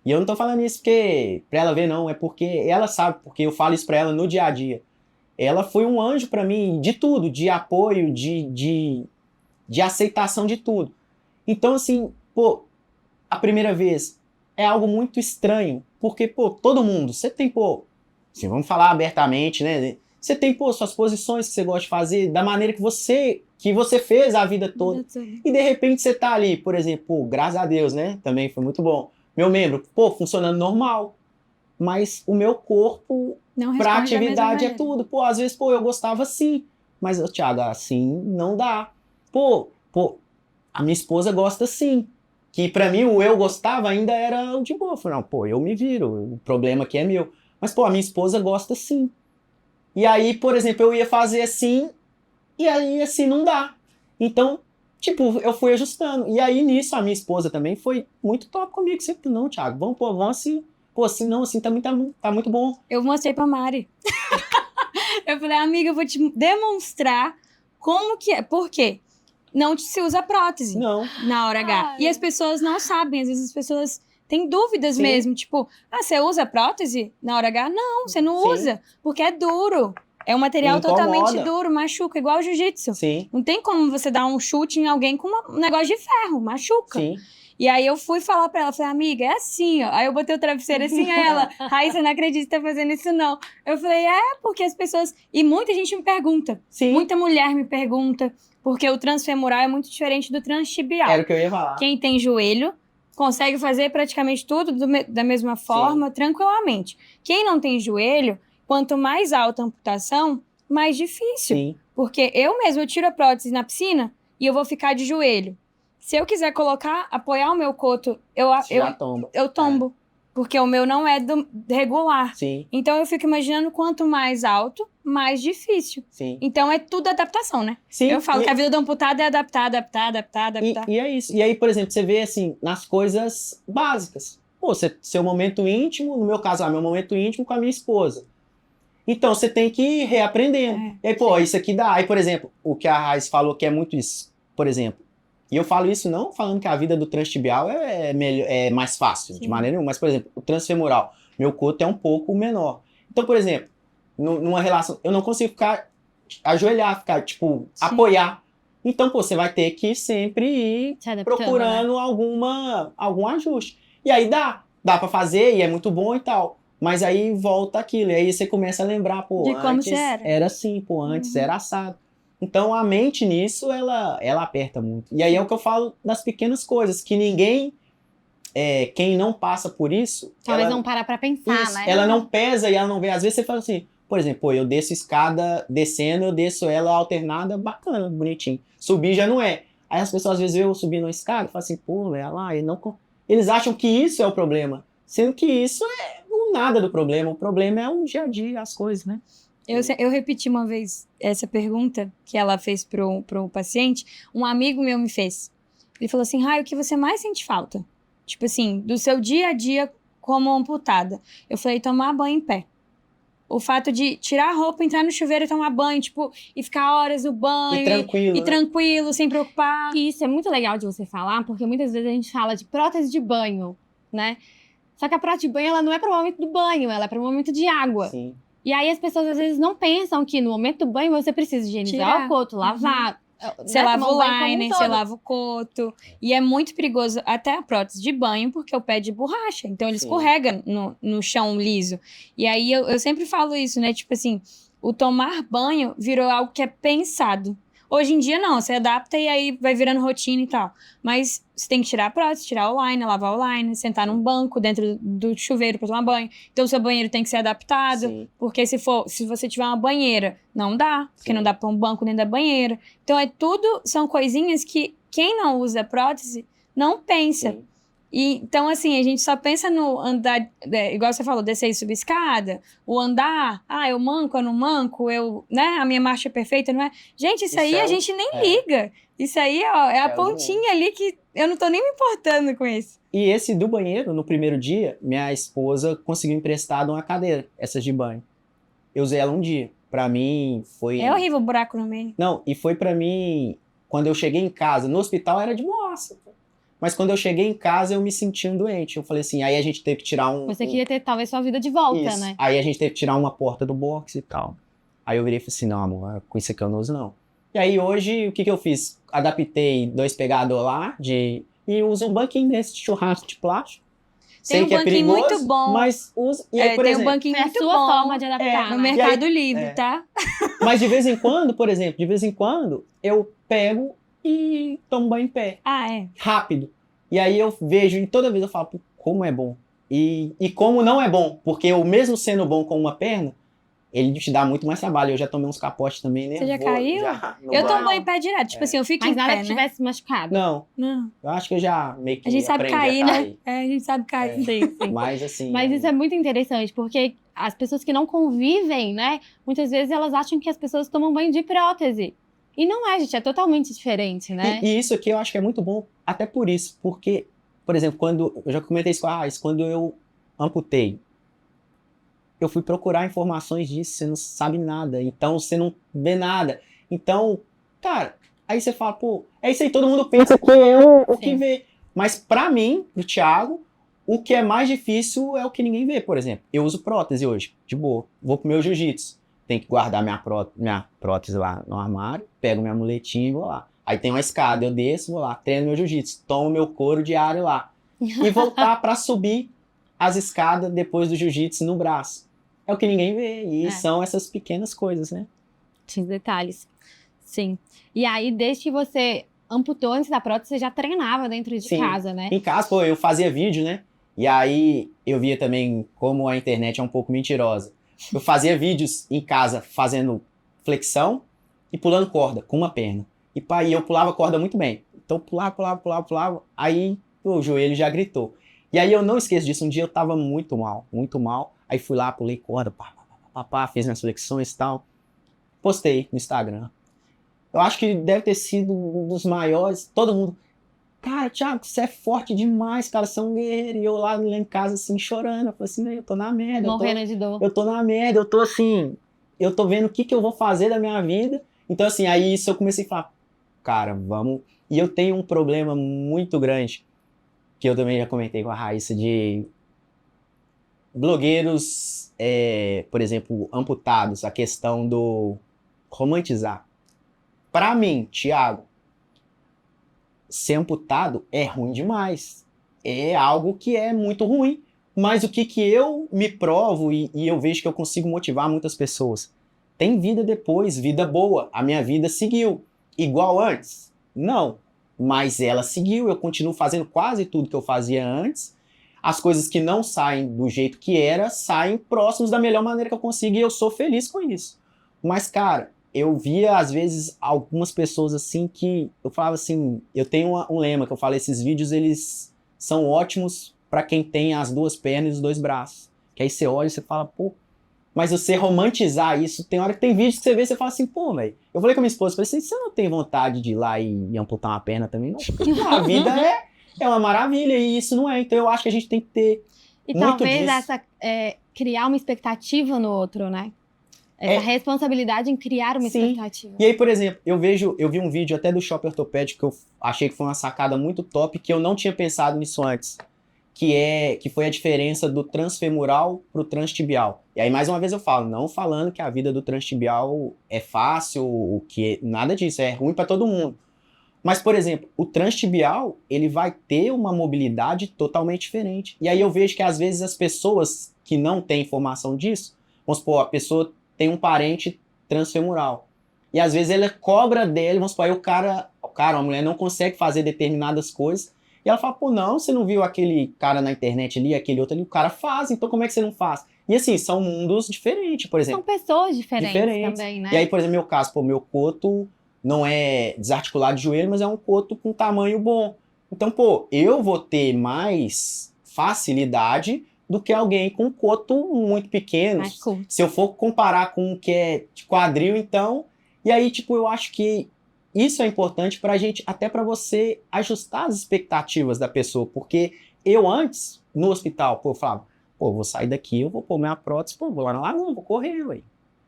e eu não tô falando isso porque, pra ela ver, não, é porque ela sabe, porque eu falo isso pra ela no dia a dia. Ela foi um anjo pra mim de tudo, de apoio, de aceitação de tudo. Então, assim, pô, a primeira vez é algo muito estranho, porque, pô, todo mundo, você tem, pô, assim, vamos falar abertamente, né? Você tem, pô, suas posições que você gosta de fazer, da maneira que você fez a vida toda. E de repente você tá ali, por exemplo, pô, graças a Deus, né? Também foi muito bom. Meu membro, pô, funcionando normal. Mas o meu corpo, Não pra responde da mesma atividade é maneira. tudo. Pô, às vezes, pô, eu gostava assim. Mas, ô, Thiago, assim não dá. Pô, a minha esposa gosta assim. Que pra mim o eu gostava ainda era o de boa. Eu falei, não, pô, eu me viro. O problema aqui é meu. Mas, pô, a minha esposa gosta assim. E aí, por exemplo, eu ia fazer assim, e aí assim não dá. Então, tipo, eu fui ajustando. E aí nisso a minha esposa também foi muito top comigo. Sempre, não, Thiago, vamos assim. Pô, assim não, assim também tá muito bom. Eu mostrei pra Mari. Eu falei, amiga, eu vou te demonstrar como que é. Por quê? Não se usa prótese Não. na hora H. Ai. E as pessoas não sabem. Às vezes as pessoas têm dúvidas Sim. mesmo. Tipo, você usa prótese na hora H? Não, você não Sim. usa. Porque é duro. É um material Incomoda. totalmente duro, machuca, igual o jiu-jitsu. Sim, Não tem como você dar um chute em alguém com um negócio de ferro, machuca. sim. E aí eu fui falar pra ela, falei, amiga, é assim, ó. Aí eu botei o travesseiro assim, aí ela, Raíssa, não acredito que tá fazendo isso, não. Eu falei, porque as pessoas... E muita gente me pergunta, Sim. muita mulher me pergunta, porque o transfemoral é muito diferente do transtibial. Era o que eu ia falar. Quem tem joelho consegue fazer praticamente tudo da mesma forma, tranquilamente. Quem não tem joelho, quanto mais alta a amputação, mais difícil. Sim. Porque eu tiro a prótese na piscina e eu vou ficar de joelho. Se eu quiser apoiar o meu coto, Já tomba. eu tombo. Porque o meu não é regular. Sim, Então eu fico imaginando quanto mais alto, mais difícil. sim. Então é tudo adaptação, né? Sim. Eu falo e, que a vida do amputado é adaptar. e é isso. E aí, por exemplo, você vê assim, nas coisas básicas. Pô, seu momento íntimo, no meu caso, meu momento íntimo com a minha esposa. Então, você tem que ir reaprendendo. E aí, pô, isso aqui dá. Aí, por exemplo, o que a Raiz falou que é muito isso. Por exemplo, e eu falo isso não falando que a vida do transtibial é mais fácil, de maneira nenhuma. Mas, por exemplo, o transfemoral, meu coto é um pouco menor. Então, por exemplo, numa relação, eu não consigo ajoelhar, tipo, apoiar. Então, pô, você vai ter que sempre ir Se adaptando, procurando algum ajuste. E aí dá pra fazer e é muito bom e tal. Mas aí volta aquilo, e aí você começa a lembrar, pô, De como antes você era. era assim, pô, antes era assado. Então a mente nisso, ela aperta muito. E aí é o que eu falo das pequenas coisas, que ninguém, quem não passa por isso, Talvez ela, não para pra pensar, isso, né? ela não pesa e ela não vê. Às vezes você fala assim, por exemplo, pô, eu desço escada descendo, eu desço ela alternada, bacana, bonitinho. Subir já não é. Aí as pessoas às vezes veem eu subindo uma escada e falam assim, pô, é lá, e não... eles acham que isso é o problema, sendo que isso é o nada do problema. O problema é o dia a dia, as coisas, né? Eu repeti uma vez essa pergunta que ela fez pro paciente. Um amigo meu me fez. Ele falou assim, Rai, o que você mais sente falta? Tipo assim, do seu dia a dia como amputada. Eu falei, tomar banho em pé. O fato de tirar a roupa, entrar no chuveiro e tomar banho, tipo, e ficar horas no banho. E tranquilo, E né? tranquilo, sem preocupar. E isso é muito legal de você falar, porque muitas vezes a gente fala de prótese de banho, né? Só que a prótese de banho, ela não é para o momento do banho, ela é para o momento de água. Sim. E aí as pessoas às vezes não pensam que no momento do banho você precisa higienizar Tirar. o coto, lavar. Você né, lava tomar o um banho como um liner, todo. você lava o coto. E é muito perigoso até a prótese de banho, porque o pé é de borracha. Então ele Sim. escorrega no chão liso. E aí eu sempre falo isso, né? Tipo assim, o tomar banho virou algo que é pensado. Hoje em dia, não, você adapta e aí vai virando rotina e tal. Mas você tem que tirar a prótese, tirar o liner, lavar o liner, sentar num banco dentro do chuveiro pra tomar banho. Então o seu banheiro tem que ser adaptado. Sim. Porque se você tiver uma banheira, não dá. Porque Sim. não dá pra um banco dentro da banheira. Então são coisinhas que quem não usa prótese não pensa. Sim. E, então, assim, a gente só pensa no andar, igual você falou, descer e subir escada, o andar, eu manco, eu não manco, né, a minha marcha é perfeita, não é? Gente, isso aí é a o- gente nem é. liga. Isso aí, ó, é a É o pontinha ali que eu não tô nem me importando com isso. E esse do banheiro, no primeiro dia, minha esposa conseguiu emprestado uma cadeira, essas de banho. Eu usei ela um dia. Pra mim, foi... É horrível o buraco no meio. Não, e foi pra mim, quando eu cheguei em casa, no hospital era de boassa. Mas quando eu cheguei em casa, eu me senti um doente. Eu falei assim, aí a gente teve que tirar Você queria ter talvez sua vida de volta, Isso. né? Aí a gente teve que tirar uma porta do box e tal. Aí eu virei e falei assim, não, amor, com isso aqui eu não uso, não. E aí hoje, o que eu fiz? Adaptei 2 pegador lá e uso um banquinho desse de churrasco de plástico. Tem Sei um que é banquinho perigoso, muito bom. mas uso. E aí, por tem exemplo, um banquinho Foi a muito sua bom forma de adaptar, no né? Mercado E aí- Livre, tá? mas de vez em quando, por exemplo, de vez em quando, eu pego e tomo banho em pé. Ah, é. Rápido. E aí eu vejo, e toda vez eu falo, pô, como é bom. E como não é bom, porque eu mesmo sendo bom com uma perna, ele te dá muito mais trabalho. Eu já tomei uns capotes também, né? Você já caiu? No Eu banho. tomo banho em pé direto. Tipo assim, eu fico Mas em nada pé, que né? tivesse machucado. Não, Não. eu acho que eu já meio que A gente sabe aprendi cair, a né? cair. É, a gente sabe cair. Sim, sim. Mas assim... Mas isso é muito interessante, porque as pessoas que não convivem, né? Muitas vezes elas acham que as pessoas tomam banho de prótese. E não é, gente, é totalmente diferente, né? E isso aqui eu acho que é muito bom, até por isso. Porque, por exemplo, quando... Eu já comentei isso com a Raiz, quando eu amputei, eu fui procurar informações disso, você não sabe nada, então você não vê nada. Então, cara, aí você fala, pô, é isso aí, todo mundo pensa que é o que Sim. vê. Mas pra mim, pro Thiago, o que é mais difícil é o que ninguém vê, por exemplo. Eu uso prótese hoje, de boa. Vou pro meu jiu-jitsu. Tenho que guardar minha prótese lá no armário, pego minha muletinha e vou lá. Aí tem uma escada, eu desço, vou lá, treino meu jiu-jitsu, tomo meu couro diário lá. E voltar pra subir as escadas depois do jiu-jitsu no braço. É o que ninguém vê. E são essas pequenas coisas, né? Tinha os detalhes. Sim. E aí, desde que você amputou antes da prótese, você já treinava dentro de Sim. casa, né? Em casa, pô, eu fazia vídeo, né? E aí eu via também como a internet é um pouco mentirosa. Eu fazia vídeos em casa fazendo flexão e pulando corda com uma perna. E pá, e eu pulava corda muito bem. Então pulava. Aí o joelho já gritou. E aí eu não esqueço disso. Um dia eu tava muito mal. Aí fui lá, pulei corda, fiz minhas flexões e tal. Postei no Instagram. Eu acho que deve ter sido um dos maiores. Todo mundo... Cara, Thiago, você é forte demais, cara, você é um guerreiro. E eu lá em casa, assim, chorando. Eu falei assim, eu tô na merda. Morrendo de dor. Eu tô na merda, eu tô assim... Eu tô vendo o que eu vou fazer da minha vida. Então, assim, aí isso eu comecei a falar, cara, vamos... E eu tenho um problema muito grande, que eu também já comentei com a Raíssa, de blogueiros, por exemplo, amputados, a questão do romantizar. Pra mim, Thiago, ser amputado é ruim demais. É algo que é muito ruim. Mas o que que eu me provo e eu vejo que eu consigo motivar muitas pessoas? Tem vida depois, vida boa. A minha vida seguiu. Igual antes? Não. Mas ela seguiu, eu continuo fazendo quase tudo que eu fazia antes. As coisas que não saem do jeito que era, saem próximos da melhor maneira que eu consigo e eu sou feliz com isso. Mas, cara, eu via, às vezes, algumas pessoas assim que eu falava assim, eu tenho um lema que eu falo, esses vídeos, eles são ótimos para quem tem as duas pernas e os dois braços. Que aí você olha e você fala, pô, mas você romantizar isso, tem hora que tem vídeos que você vê e você fala assim, pô, velho. Eu falei com a minha esposa, falei assim, você não tem vontade de ir lá e amputar uma perna também? Não, porque a vida é uma maravilha e isso não é. Então eu acho que a gente tem que ter E muito talvez disso. criar uma expectativa no outro, né? Essa responsabilidade em criar uma Sim. expectativa. E aí, por exemplo, eu vi um vídeo até do Shopping Ortopédico que eu achei que foi uma sacada muito top, que eu não tinha pensado nisso antes, que foi a diferença do transfemoral pro transtibial. E aí, mais uma vez eu falo, não falando que a vida do transtibial é fácil, nada disso, é ruim para todo mundo. Mas, por exemplo, o transtibial, ele vai ter uma mobilidade totalmente diferente. E aí eu vejo que, às vezes, as pessoas que não têm informação disso, vamos supor, a pessoa tem um parente transfemoral. E, às vezes, ela cobra dele, vamos supor, aí a mulher não consegue fazer determinadas coisas, e ela fala, pô, não, você não viu aquele cara na internet ali, aquele outro ali, o cara faz, então como é que você não faz? E, assim, são mundos diferentes, por exemplo. São pessoas diferentes também, né? E aí, por exemplo, no meu caso, pô, meu coto não é desarticulado de joelho, mas é um coto com tamanho bom. Então, pô, eu vou ter mais facilidade do que alguém com coto muito pequeno. Mais curto. Se eu for comparar com o que é de quadril, então... E aí, tipo, eu acho que isso é importante pra gente, até pra você ajustar as expectativas da pessoa. Porque eu antes, no hospital, pô, eu falava, pô, vou sair daqui, eu vou pôr minha prótese, pô, vou lá na lagoa, vou correr, ué.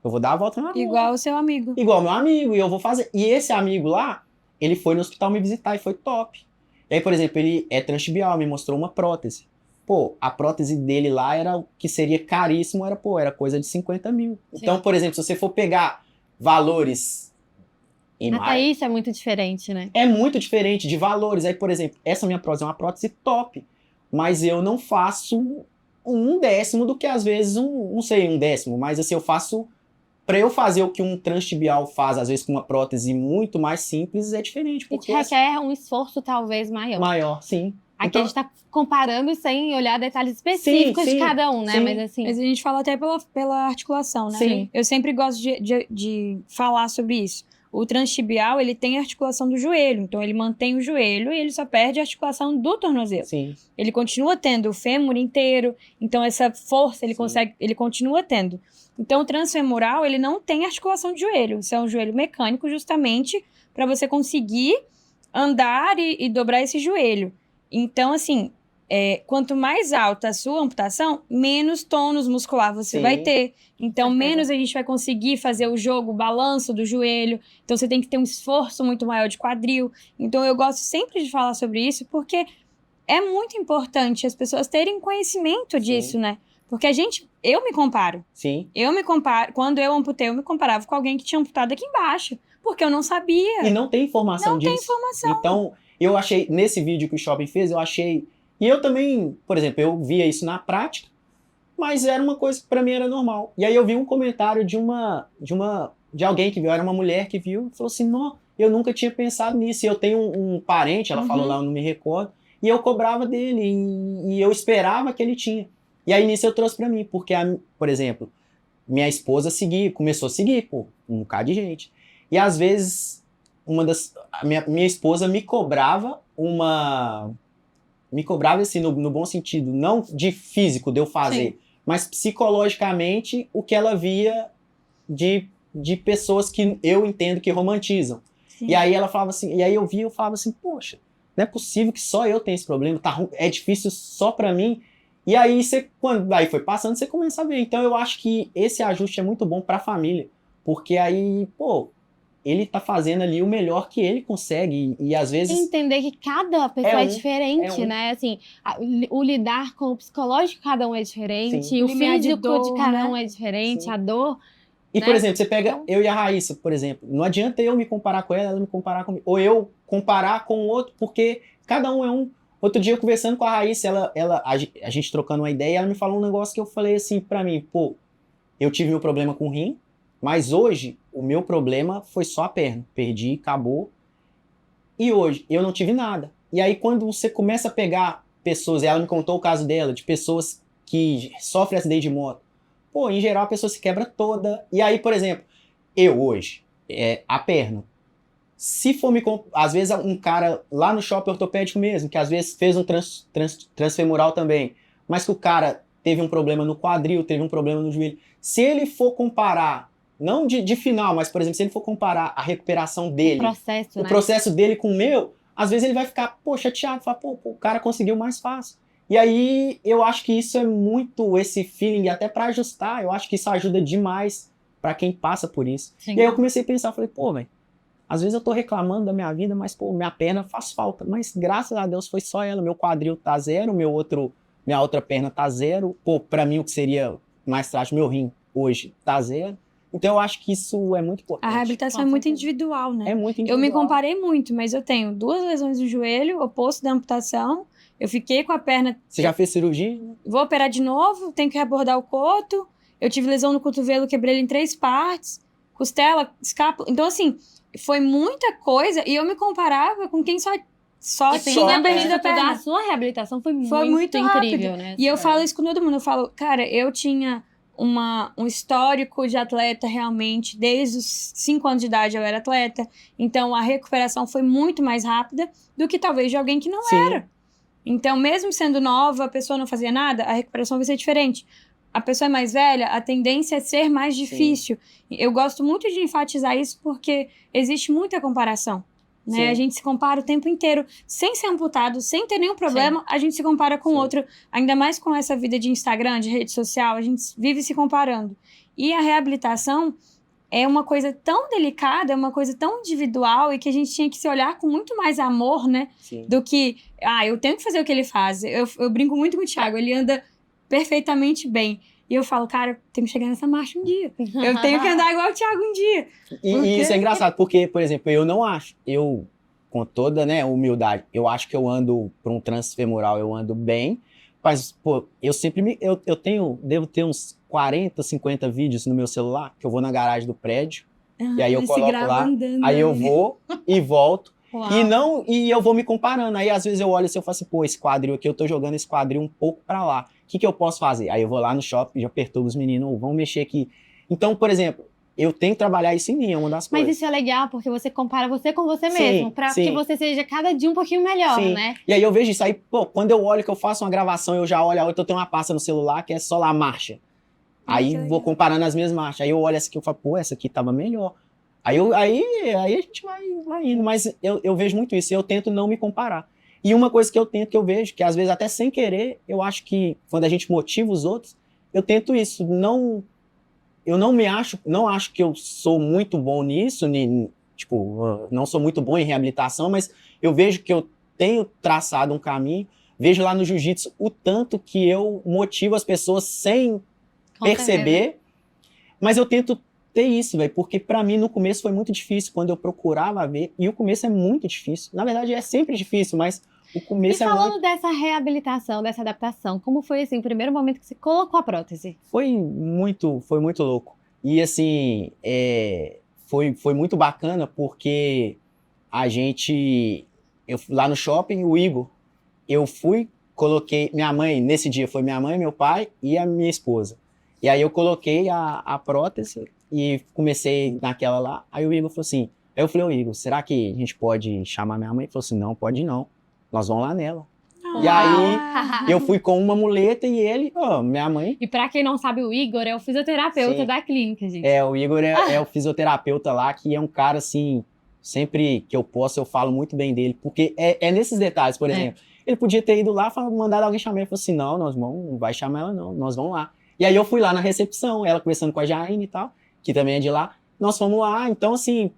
Eu vou dar a volta na lagoa. Igual o seu amigo. Igual meu amigo, e eu vou fazer. E esse amigo lá, ele foi no hospital me visitar e foi top. E aí, por exemplo, ele é transtibial, me mostrou uma prótese. Pô, a prótese dele lá era o que seria caríssimo, era coisa de 50 mil. Sim. Então, por exemplo, se você for pegar valores em Até isso é muito diferente, né? é muito diferente de valores. Aí, por exemplo, essa minha prótese é uma prótese top, mas eu não faço um décimo do que às vezes não sei, um décimo, mas assim, eu faço. Para eu fazer o que um transtibial faz, às vezes com uma prótese muito mais simples, é diferente. E te requer um esforço talvez maior. Maior, sim. Aqui Então, a gente tá comparando sem olhar detalhes específicos sim, de cada um, né? sim. Mas assim. Mas a gente fala até pela articulação, né? Sim. Eu sempre gosto de falar sobre isso. O transtibial, ele tem a articulação do joelho. Então, ele mantém o joelho e ele só perde a articulação do tornozelo. sim. Ele continua tendo o fêmur inteiro. Então, essa força Sim. ele continua tendo. Então, o transfemoral, ele não tem articulação de joelho. Isso é um joelho mecânico justamente para você conseguir andar e dobrar esse joelho. Então, assim, quanto mais alta a sua amputação, menos tônus muscular você Sim. vai ter. Então, Com certeza. menos a gente vai conseguir fazer o jogo, o balanço do joelho. Então, você tem que ter um esforço muito maior de quadril. Então, eu gosto sempre de falar sobre isso, porque é muito importante as pessoas terem conhecimento disso, né? Porque eu me comparo. Sim. Quando eu amputei, eu me comparava com alguém que tinha amputado aqui embaixo. Porque eu não sabia. E não tem informação disso. Não tem informação. Então, eu achei, nesse vídeo que o Shopping fez, eu achei... E eu também, por exemplo, eu via isso na prática, mas era uma coisa que pra mim era normal. E aí eu vi um comentário de alguém que viu, era uma mulher que viu, e falou assim, não, eu nunca tinha pensado nisso. E eu tenho um parente, ela falou lá, eu não me recordo, e eu cobrava dele, e eu esperava que ele tinha. E aí nisso eu trouxe pra mim, porque, por exemplo, minha esposa começou a seguir, pô, um bocado de gente. E às vezes, minha esposa me cobrava assim, no bom sentido, não de físico, de eu fazer, mas psicologicamente o que ela via de pessoas que eu entendo que romantizam. Sim. E aí ela falava assim, e aí eu falava assim, poxa, não é possível que só eu tenha esse problema, é difícil só pra mim. E aí quando foi passando, você começa a ver. Então eu acho que esse ajuste é muito bom pra família, porque aí, pô, ele tá fazendo ali o melhor que ele consegue e às vezes... Entender que cada pessoa é diferente, é um. né? Assim, o lidar com o psicológico de cada um é diferente, Sim. o O limiar de físico dor, de cada né? um é diferente, Sim. a dor. E, né? por exemplo, você pega Então- eu e a Raíssa, por exemplo. Não adianta eu me comparar com ela me comparar comigo. Ou eu comparar com o outro, porque cada um é um. Outro dia, eu conversando com a Raíssa, a gente trocando uma ideia, ela me falou um negócio que eu falei assim pra mim, pô, eu tive meu problema com o rim, mas hoje o meu problema foi só a perna. Perdi, acabou. E hoje eu não tive nada. E aí quando você começa a pegar pessoas, e ela me contou o caso dela, de pessoas que sofrem acidente de moto. Pô, em geral a pessoa se quebra toda. E aí, por exemplo, eu hoje, a perna. Se for às vezes um cara lá no shopping ortopédico mesmo, que às vezes fez um transfemoral também, mas que o cara teve um problema no quadril, teve um problema no joelho. Se ele for comparar, não de final, mas, por exemplo, se ele for comparar a recuperação dele, o processo dele com o meu, às vezes ele vai ficar, pô, chateado, falar, pô, o cara conseguiu mais fácil. E aí, eu acho que isso é muito esse feeling, até pra ajustar, eu acho que isso ajuda demais pra quem passa por isso. Sim. E aí eu comecei a pensar, falei, pô, velho, às vezes eu tô reclamando da minha vida, mas, pô, minha perna faz falta. Mas, graças a Deus, foi só ela. Meu quadril tá zero, minha outra perna tá zero. Pô, pra mim, o que seria mais trágico, meu rim hoje tá zero. Então, eu acho que isso é muito importante. A reabilitação é muito individual, né? É muito individual. Eu me comparei muito, mas eu tenho 2 lesões no joelho, oposto da amputação. Eu fiquei com a perna... Você já fez cirurgia? Vou operar de novo, tenho que reabordar o coto. Eu tive lesão no cotovelo, quebrei ele em 3 partes. Costela, escápula. Então, assim, foi muita coisa. E eu me comparava com quem só tinha perdido a perna. A sua reabilitação foi muito incrível, né? E eu falo isso com todo mundo. Eu falo, cara, eu tinha um histórico de atleta realmente. Desde os 5 anos de idade eu era atleta. Então, a recuperação foi muito mais rápida do que talvez de alguém que não era. Então, mesmo sendo nova, a pessoa não fazia nada, a recuperação vai ser diferente. A pessoa é mais velha, a tendência é ser mais difícil. Sim. Eu gosto muito de enfatizar isso porque existe muita comparação. Né? A gente se compara o tempo inteiro, sem ser amputado, sem ter nenhum problema, a gente se compara com o outro. Ainda mais com essa vida de Instagram, de rede social, a gente vive se comparando. E a reabilitação é uma coisa tão delicada, é uma coisa tão individual e que a gente tinha que se olhar com muito mais amor, né? Sim. Do que, eu tenho que fazer o que ele faz. Eu brinco muito com o Thiago, ele anda perfeitamente bem. E eu falo, cara, eu tenho que chegar nessa marcha um dia. Eu tenho que andar igual o Thiago um dia. E isso é engraçado, porque, por exemplo, eu não acho, com toda, né, humildade, eu acho que eu ando, para um transfemoral, eu ando bem, mas, pô, eu sempre devo ter uns 40, 50 vídeos no meu celular, que eu vou na garagem do prédio, e aí eu coloco lá, andando, aí eu vou e volto, e eu vou me comparando. Aí, às vezes, eu olho assim, eu falo assim, pô, esse quadril aqui, eu tô jogando esse quadril um pouco pra lá. O que eu posso fazer? Aí eu vou lá no shopping, já perturbo os meninos, vamos mexer aqui. Então, por exemplo, eu tenho que trabalhar isso em mim, é uma das coisas. Mas isso é legal, porque você compara você com você mesmo, pra que você seja cada dia um pouquinho melhor, né? E aí eu vejo isso aí, pô, quando eu olho que eu faço uma gravação, eu já olho a outra, eu tenho uma pasta no celular que é só lá a marcha. Aí vou comparando as minhas marchas. Aí eu olho essa aqui, eu falo, pô, essa aqui tava melhor. Aí a gente vai indo, mas eu vejo muito isso, e eu tento não me comparar. E uma coisa que eu vejo, que às vezes até sem querer, eu acho que quando a gente motiva os outros, eu tento isso, eu não acho que eu sou muito bom nisso, não sou muito bom em reabilitação, mas eu vejo que eu tenho traçado um caminho, vejo lá no jiu-jitsu o tanto que eu motivo as pessoas sem perceber, mas eu tento ter isso, velho, porque pra mim no começo foi muito difícil, quando eu procurava ver, e o começo é muito difícil, na verdade é sempre difícil, mas o começo e falando dessa reabilitação, dessa adaptação, como foi assim, o primeiro momento que você colocou a prótese? Foi muito louco, e assim, foi muito bacana, porque lá no shopping, o Igor, eu coloquei, minha mãe, nesse dia foi minha mãe, meu pai e a minha esposa, e aí eu coloquei a prótese, e comecei naquela lá, aí o Igor falou assim, aí eu falei, ô Igor, será que a gente pode chamar minha mãe? Ele falou assim, não, pode não, nós vamos lá nela. E aí, eu fui com uma muleta e ele, minha mãe... E pra quem não sabe, o Igor é o fisioterapeuta da clínica, gente. O Igor é o fisioterapeuta lá, que é um cara, assim, sempre que eu posso, eu falo muito bem dele, porque é nesses detalhes, por exemplo, ele podia ter ido lá, mandado alguém chamar, ele falou assim, não vai chamar ela não, nós vamos lá. E aí eu fui lá na recepção, ela conversando com a Jaine e tal, que também é de lá, nós fomos lá, então assim...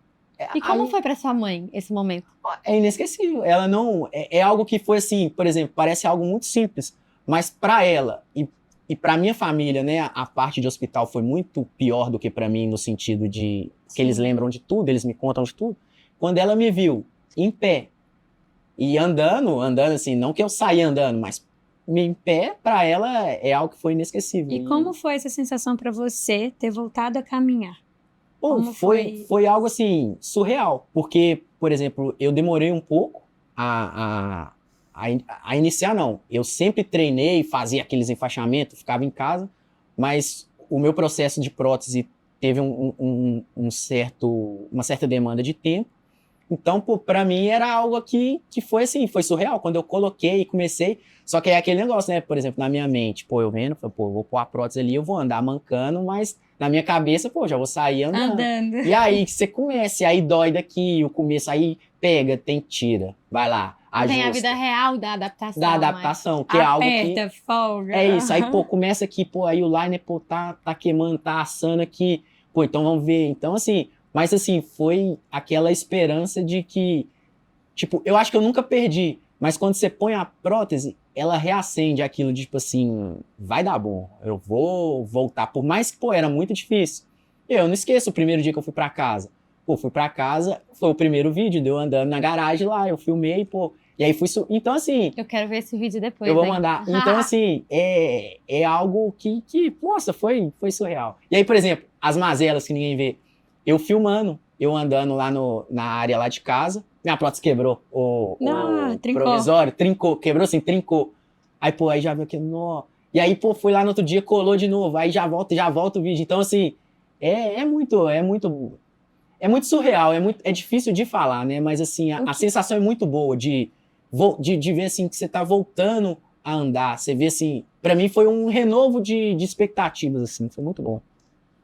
E como foi pra sua mãe esse momento? É inesquecível, ela não... É algo que foi assim, por exemplo, parece algo muito simples, mas pra ela e pra minha família, né, a parte de hospital foi muito pior do que pra mim, no sentido de que eles lembram de tudo, eles me contam de tudo. Quando ela me viu em pé, E andando assim, não que eu saia andando, mas em pé, pra ela, é algo que foi inesquecível. E como foi essa sensação para você ter voltado a caminhar? Pô, Como foi algo assim, surreal. Porque, por exemplo, eu demorei um pouco a iniciar, não. Eu sempre treinei, fazia aqueles enfaixamentos, ficava em casa, mas o meu processo de prótese teve uma certa demanda de tempo. Então, pô, pra mim era algo que foi assim, foi surreal. Quando eu coloquei e comecei, só que é aquele negócio, né? Por exemplo, na minha mente, pô, eu vendo, pô, eu vou pôr a prótese ali, eu vou andar mancando, mas na minha cabeça, pô, já vou sair andando. E aí que você começa, e aí dói daqui, o começo, aí pega, tira, vai lá, ajusta. Tem a vida real da adaptação. Da adaptação, que é algo que... Aperta, folga. É isso, aí, pô, começa aqui, pô, aí o liner, pô, tá queimando, tá assando aqui, pô, então vamos ver. Então, assim, mas assim, foi aquela esperança de que, tipo, eu acho que eu nunca perdi, mas quando você põe a prótese, ela reacende aquilo de, tipo assim, vai dar bom, eu vou voltar. Por mais que, pô, era muito difícil. Eu não esqueço o primeiro dia que eu fui pra casa. Pô, fui pra casa, foi o primeiro vídeo, deu andando na garagem lá, eu filmei, pô, e aí fui... Então, assim... Eu quero ver esse vídeo depois, eu vou hein? mandar. Então, assim, é algo que, nossa, foi surreal. E aí, por exemplo, as mazelas que ninguém vê. Eu filmando, eu andando lá na área lá de casa, minha prótese quebrou. O trincou. Provisório, trincou, quebrou assim, trincou. Aí, pô, aí já viu que, nó. E aí, pô, fui lá no outro dia, colou de novo. Aí já volta o vídeo. Então, assim, é muito surreal, é difícil de falar, né? Mas, assim, a sensação é muito boa de ver, assim, que você tá voltando a andar. Você vê, assim, pra mim foi um renovo de expectativas, assim, foi muito bom.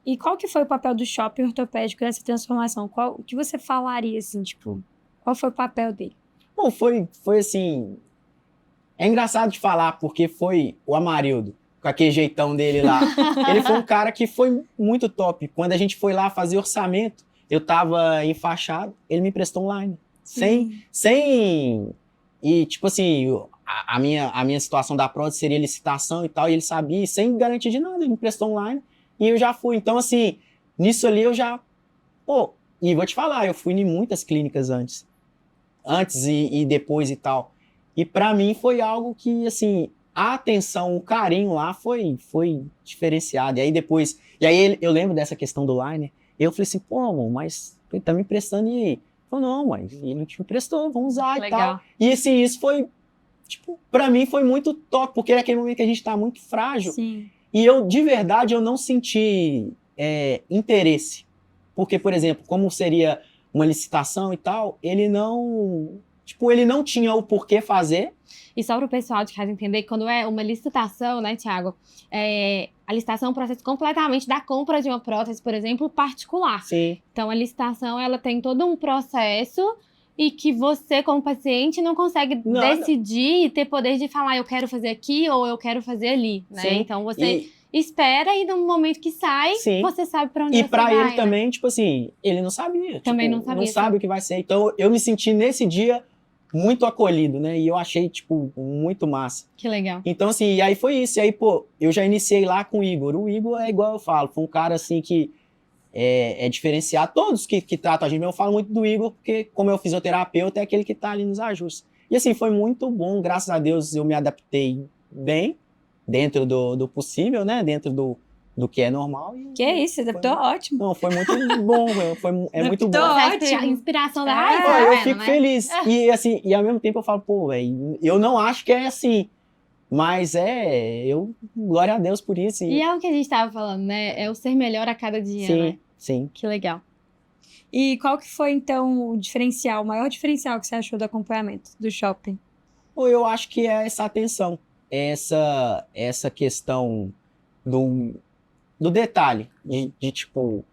E qual que foi o papel do shopping ortopédico nessa transformação? O que você falaria, assim, tipo, qual foi o papel dele? Bom, foi assim, é engraçado de falar, porque foi o Amarildo, com aquele jeitão dele lá. Ele foi um cara que foi muito top. Quando a gente foi lá fazer orçamento, eu tava enfaixado, ele me emprestou um line. Sem... E, tipo assim, a minha situação da prótese seria licitação e tal, e ele sabia, sem garantia de nada, ele me emprestou um line, e eu já fui. Então, assim, nisso ali eu já... Pô, e vou te falar, eu fui em muitas clínicas antes e depois e tal. E pra mim foi algo que, assim, a atenção, o carinho lá foi diferenciado. E aí depois... E aí eu lembro dessa questão do liner, eu falei assim, pô, amor, mas ele tá me emprestando e... Ele falou, não, mas ele não te emprestou, vamos usar e tal. E assim, isso foi, tipo, pra mim foi muito top, porque é aquele momento que a gente tá muito frágil. Sim. E eu, de verdade, eu não senti interesse. Porque, por exemplo, como seria uma licitação e tal, ele não tinha o porquê fazer. E só para o pessoal de casa entender, quando é uma licitação, né, Thiago? A licitação é um processo completamente da compra de uma prótese, por exemplo, particular. Sim. Então, a licitação, ela tem todo um processo e que você, como paciente, não consegue decidir e ter poder de falar, eu quero fazer aqui ou eu quero fazer ali, né? Sim. Então, você espera e no momento que sai, você sabe para onde você vai. E para ele também, tipo assim, ele não sabia. Também tipo, não sabia. Não sabe o que vai ser. Então, eu me senti nesse dia muito acolhido, né? E eu achei, tipo, muito massa. Que legal. Então, assim, e aí foi isso. E aí, pô, eu já iniciei lá com o Igor. O Igor é igual eu falo, foi um cara, assim, que é diferenciado. Todos que tratam a gente, eu falo muito do Igor, porque como eu fisioterapeuta, é aquele que tá ali nos ajustes. E assim, foi muito bom, graças a Deus eu me adaptei bem, dentro do possível, né? Dentro do que é normal. Que é isso, você adaptou ótimo. Não, foi muito bom, é muito bom. A inspiração da raiz, eu fico feliz. E assim, e ao mesmo tempo eu falo, pô, velho, eu não acho que é assim. Mas glória a Deus por isso. E é o que a gente tava falando, né? É o ser melhor a cada dia, né? Sim. Que legal. E qual que foi, então, o maior diferencial que você achou do acompanhamento do shopping? Pô, eu acho que é essa atenção, essa questão do detalhe, de tipo,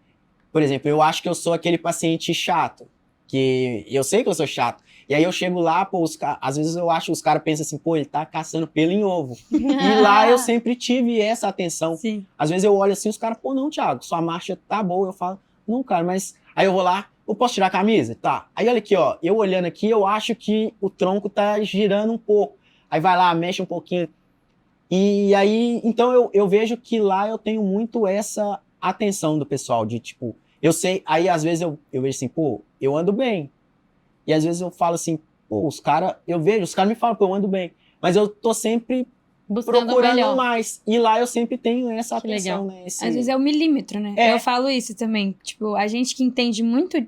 por exemplo, eu acho que eu sou aquele paciente chato, que eu sei que eu sou chato, e aí eu chego lá, pô, às vezes eu acho, os caras pensam assim, pô, ele tá caçando pelo em ovo. E lá eu sempre tive essa atenção. Sim. Às vezes eu olho assim, os caras, pô, não, Thiago, sua marcha tá boa. Eu falo, não, cara, mas... Aí eu vou lá, eu posso tirar a camisa? Tá. Aí olha aqui, ó, eu olhando aqui, eu acho que o tronco tá girando um pouco. Aí vai lá, mexe um pouquinho. E aí, então eu vejo que lá eu tenho muito essa atenção do pessoal, de tipo, eu sei, aí às vezes eu vejo assim, pô, eu ando bem. E às vezes eu falo assim, pô, eu vejo, os caras me falam, pô, eu ando bem. Mas eu tô sempre Buscando o procurando melhor. mais. E lá eu sempre tenho essa Que atenção, legal. né? Às vezes é o milímetro, né? É. Eu falo isso também. Tipo, a gente que entende muito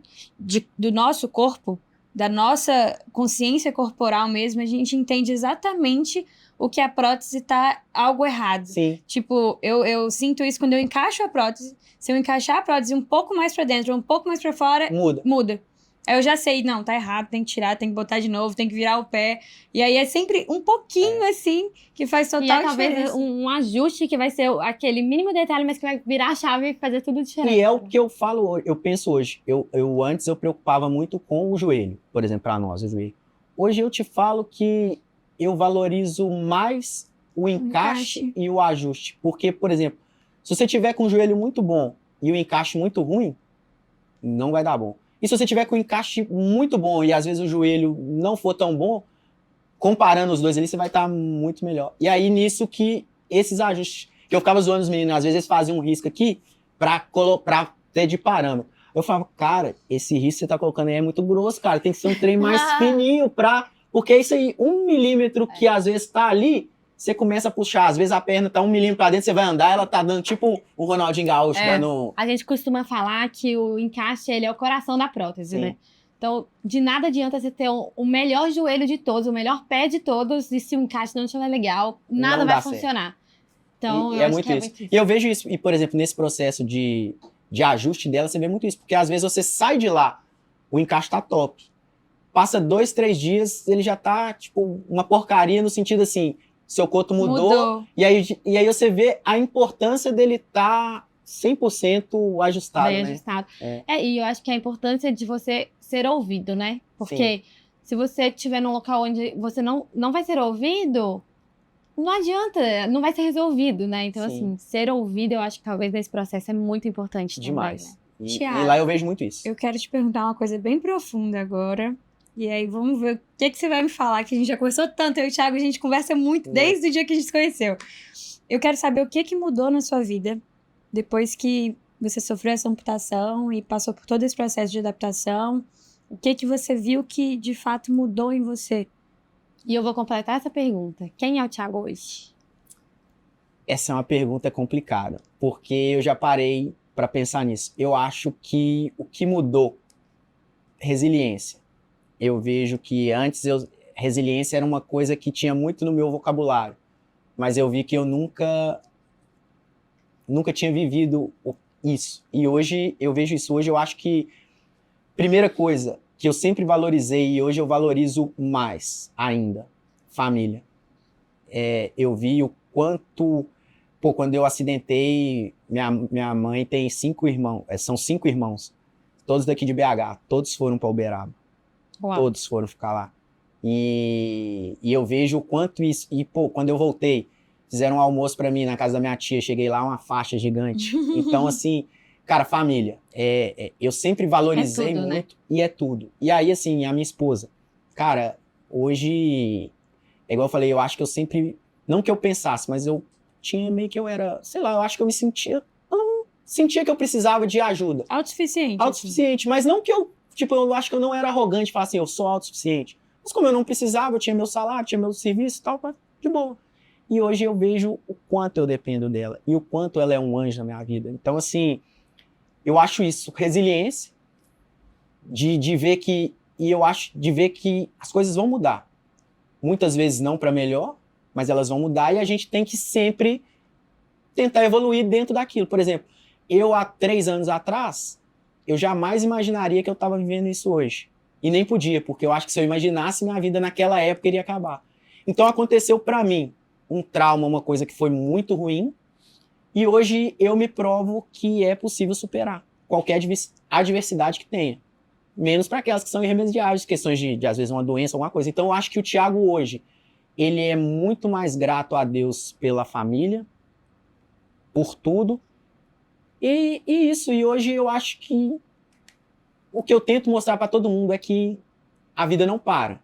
do nosso corpo, da nossa consciência corporal mesmo, a gente entende exatamente o que a prótese tá algo errado. Sim. Tipo, eu sinto isso quando eu encaixo a prótese. Se eu encaixar a prótese um pouco mais pra dentro, um pouco mais pra fora, muda. Aí eu já sei, não, tá errado, tem que tirar, tem que botar de novo, tem que virar o pé. E aí é sempre um pouquinho assim que faz total E é talvez diferença. um ajuste que vai ser aquele mínimo detalhe, mas que vai virar a chave e fazer tudo diferente. E é o que eu falo hoje, eu penso hoje. Antes eu preocupava muito com o joelho, por exemplo, para nós, o joelho. Hoje eu te falo que eu valorizo mais o encaixe e o ajuste. Porque, por exemplo, se você tiver com o joelho muito bom e o encaixe muito ruim, não vai dar bom. E se você tiver com o encaixe muito bom e às vezes o joelho não for tão bom, comparando os dois ali, você vai estar muito melhor. E aí, nisso que esses ajustes, que eu ficava zoando os meninos, às vezes eles faziam um risco aqui pra ter de parâmetro. Eu falava, cara, esse risco que você tá colocando aí é muito grosso, cara, tem que ser um trem mais fininho porque isso aí, 1 milímetro que às vezes tá ali, você começa a puxar, às vezes a perna tá 1 milímetro pra dentro, você vai andar, ela tá dando tipo um Ronaldinho Gaúcho, dando... A gente costuma falar que o encaixe, ele é o coração da prótese, Sim. né? Então, de nada adianta você ter o melhor joelho de todos, o melhor pé de todos, e se o encaixe não estiver legal, nada vai funcionar. Então, eu acho que é muito isso. E eu vejo isso, e por exemplo, nesse processo de ajuste dela, você vê muito isso, porque às vezes você sai de lá, o encaixe tá top. Passa 2, 3 dias, ele já tá, tipo, uma porcaria no sentido assim, seu coto mudou. E aí você vê a importância dele tá 100% ajustado, bem né? ajustado. E eu acho que a importância de você ser ouvido, né? Porque se você estiver num local onde você não vai ser ouvido, não adianta, não vai ser resolvido, né? Então, assim, ser ouvido, eu acho que talvez nesse processo é muito importante demais. Também, né? E lá eu vejo muito isso. Eu quero te perguntar uma coisa bem profunda agora. E aí, vamos ver o que você vai me falar, que a gente já conversou tanto. Eu e o Thiago, a gente conversa muito desde o dia que a gente se conheceu. Eu quero saber o que mudou na sua vida depois que você sofreu essa amputação e passou por todo esse processo de adaptação. O que você viu que, de fato, mudou em você? E eu vou completar essa pergunta. Quem é o Thiago hoje? Essa é uma pergunta complicada, porque eu já parei para pensar nisso. Eu acho que o que mudou, resiliência. Eu vejo que antes resiliência era uma coisa que tinha muito no meu vocabulário, mas eu vi que eu nunca tinha vivido isso. E hoje eu vejo isso. Hoje eu acho que primeira coisa que eu sempre valorizei e hoje eu valorizo mais ainda, família. Eu vi o quanto... Pô, quando eu acidentei, minha mãe tem 5 irmãos, são 5 irmãos, todos daqui de BH, todos foram para Uberaba. Uau. Todos foram ficar lá. E eu vejo o quanto isso... E, pô, quando eu voltei, fizeram um almoço pra mim na casa da minha tia, cheguei lá, uma faixa gigante. Então, assim, cara, família. Eu sempre valorizei tudo, muito, né? e é tudo. E aí, assim, a minha esposa. Cara, hoje... É igual eu falei, eu acho que eu sempre... Não que eu pensasse, mas eu tinha meio que eu era... Sei lá, eu acho que eu me sentia... Eu não sentia que eu precisava de ajuda. Autossuficiente. Autossuficiente, mas não que eu... Tipo, eu acho que eu não era arrogante, falar assim, eu sou autossuficiente. Mas como eu não precisava, eu tinha meu salário, tinha meu serviço e tal, de boa. E hoje eu vejo o quanto eu dependo dela e o quanto ela é um anjo na minha vida. Então, assim, eu acho isso, resiliência, de ver que... E eu acho de ver que as coisas vão mudar. Muitas vezes não para melhor, mas elas vão mudar e a gente tem que sempre tentar evoluir dentro daquilo. Por exemplo, eu há 3 anos atrás... eu jamais imaginaria que eu estava vivendo isso hoje. E nem podia, porque eu acho que se eu imaginasse, minha vida naquela época iria acabar. Então aconteceu para mim um trauma, uma coisa que foi muito ruim, e hoje eu me provo que é possível superar qualquer adversidade que tenha. Menos para aquelas que são irremediáveis, questões de às vezes uma doença, alguma coisa. Então eu acho que o Thiago hoje, ele é muito mais grato a Deus pela família, por tudo, e isso, e hoje eu acho que o que eu tento mostrar para todo mundo é que a vida não para.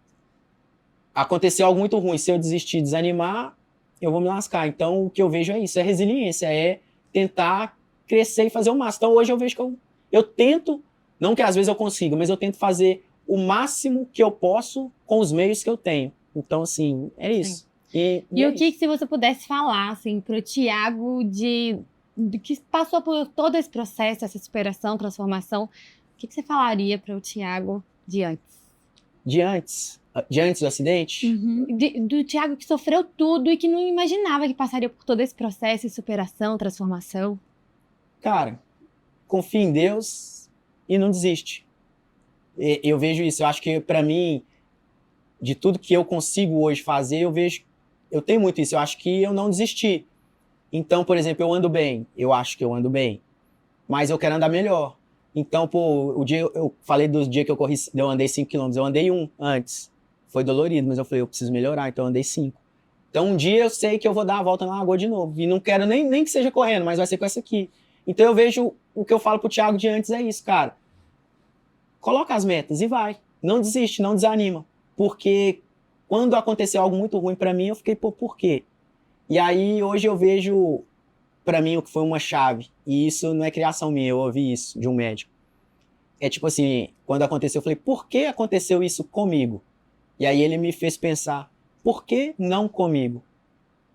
Aconteceu algo muito ruim, se eu desistir, desanimar, eu vou me lascar. Então o que eu vejo é isso, é resiliência, é tentar crescer e fazer o máximo. Então hoje eu vejo que eu tento, não que às vezes eu consiga, mas eu tento fazer o máximo que eu posso com os meios que eu tenho. Então, assim, é isso. E é o que, se você pudesse falar, assim, pro Thiago de que passou por todo esse processo, essa superação, transformação, o que você falaria para o Thiago de antes? De antes do acidente? Do Thiago que sofreu tudo e que não imaginava que passaria por todo esse processo de superação, transformação. Cara, confia em Deus e não desiste. Eu vejo isso. Eu acho que, pra mim, de tudo que eu consigo hoje fazer, eu tenho muito isso. Eu acho que eu não desisti. Então, por exemplo, eu ando bem. Eu acho que eu ando bem. Mas eu quero andar melhor. Então, pô, eu falei do dia que eu andei 5 km. Eu andei 1 antes. Foi dolorido, mas eu falei, eu preciso melhorar. Então, eu andei 5. Então, um dia eu sei que eu vou dar a volta na lagoa de novo. E não quero nem que seja correndo, mas vai ser com essa aqui. Então, eu vejo o que eu falo pro Thiago de antes é isso, cara. Coloca as metas e vai. Não desiste, não desanima. Porque quando aconteceu algo muito ruim pra mim, eu fiquei, pô, por quê? E aí, hoje eu vejo, pra mim, o que foi uma chave. E isso não é criação minha, eu ouvi isso de um médico. É tipo assim, quando aconteceu, eu falei, por que aconteceu isso comigo? E aí ele me fez pensar, por que não comigo?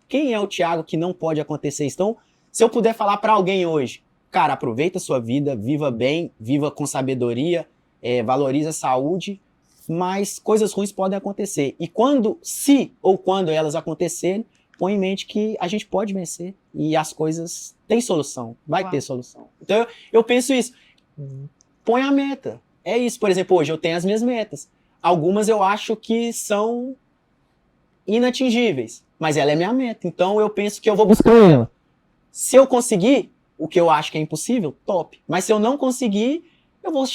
Quem é o Thiago que não pode acontecer isso? Então, se eu puder falar pra alguém hoje, cara, aproveita a sua vida, viva bem, viva com sabedoria, valoriza a saúde, mas coisas ruins podem acontecer. E se ou quando elas acontecerem, põe em mente que a gente pode vencer e as coisas têm solução, vai ter solução. Então eu penso isso, põe a meta. É isso, por exemplo, hoje eu tenho as minhas metas. Algumas eu acho que são inatingíveis, mas ela é minha meta, então eu penso que eu vou buscar ela. Se eu conseguir o que eu acho que é impossível, top. Mas se eu não conseguir,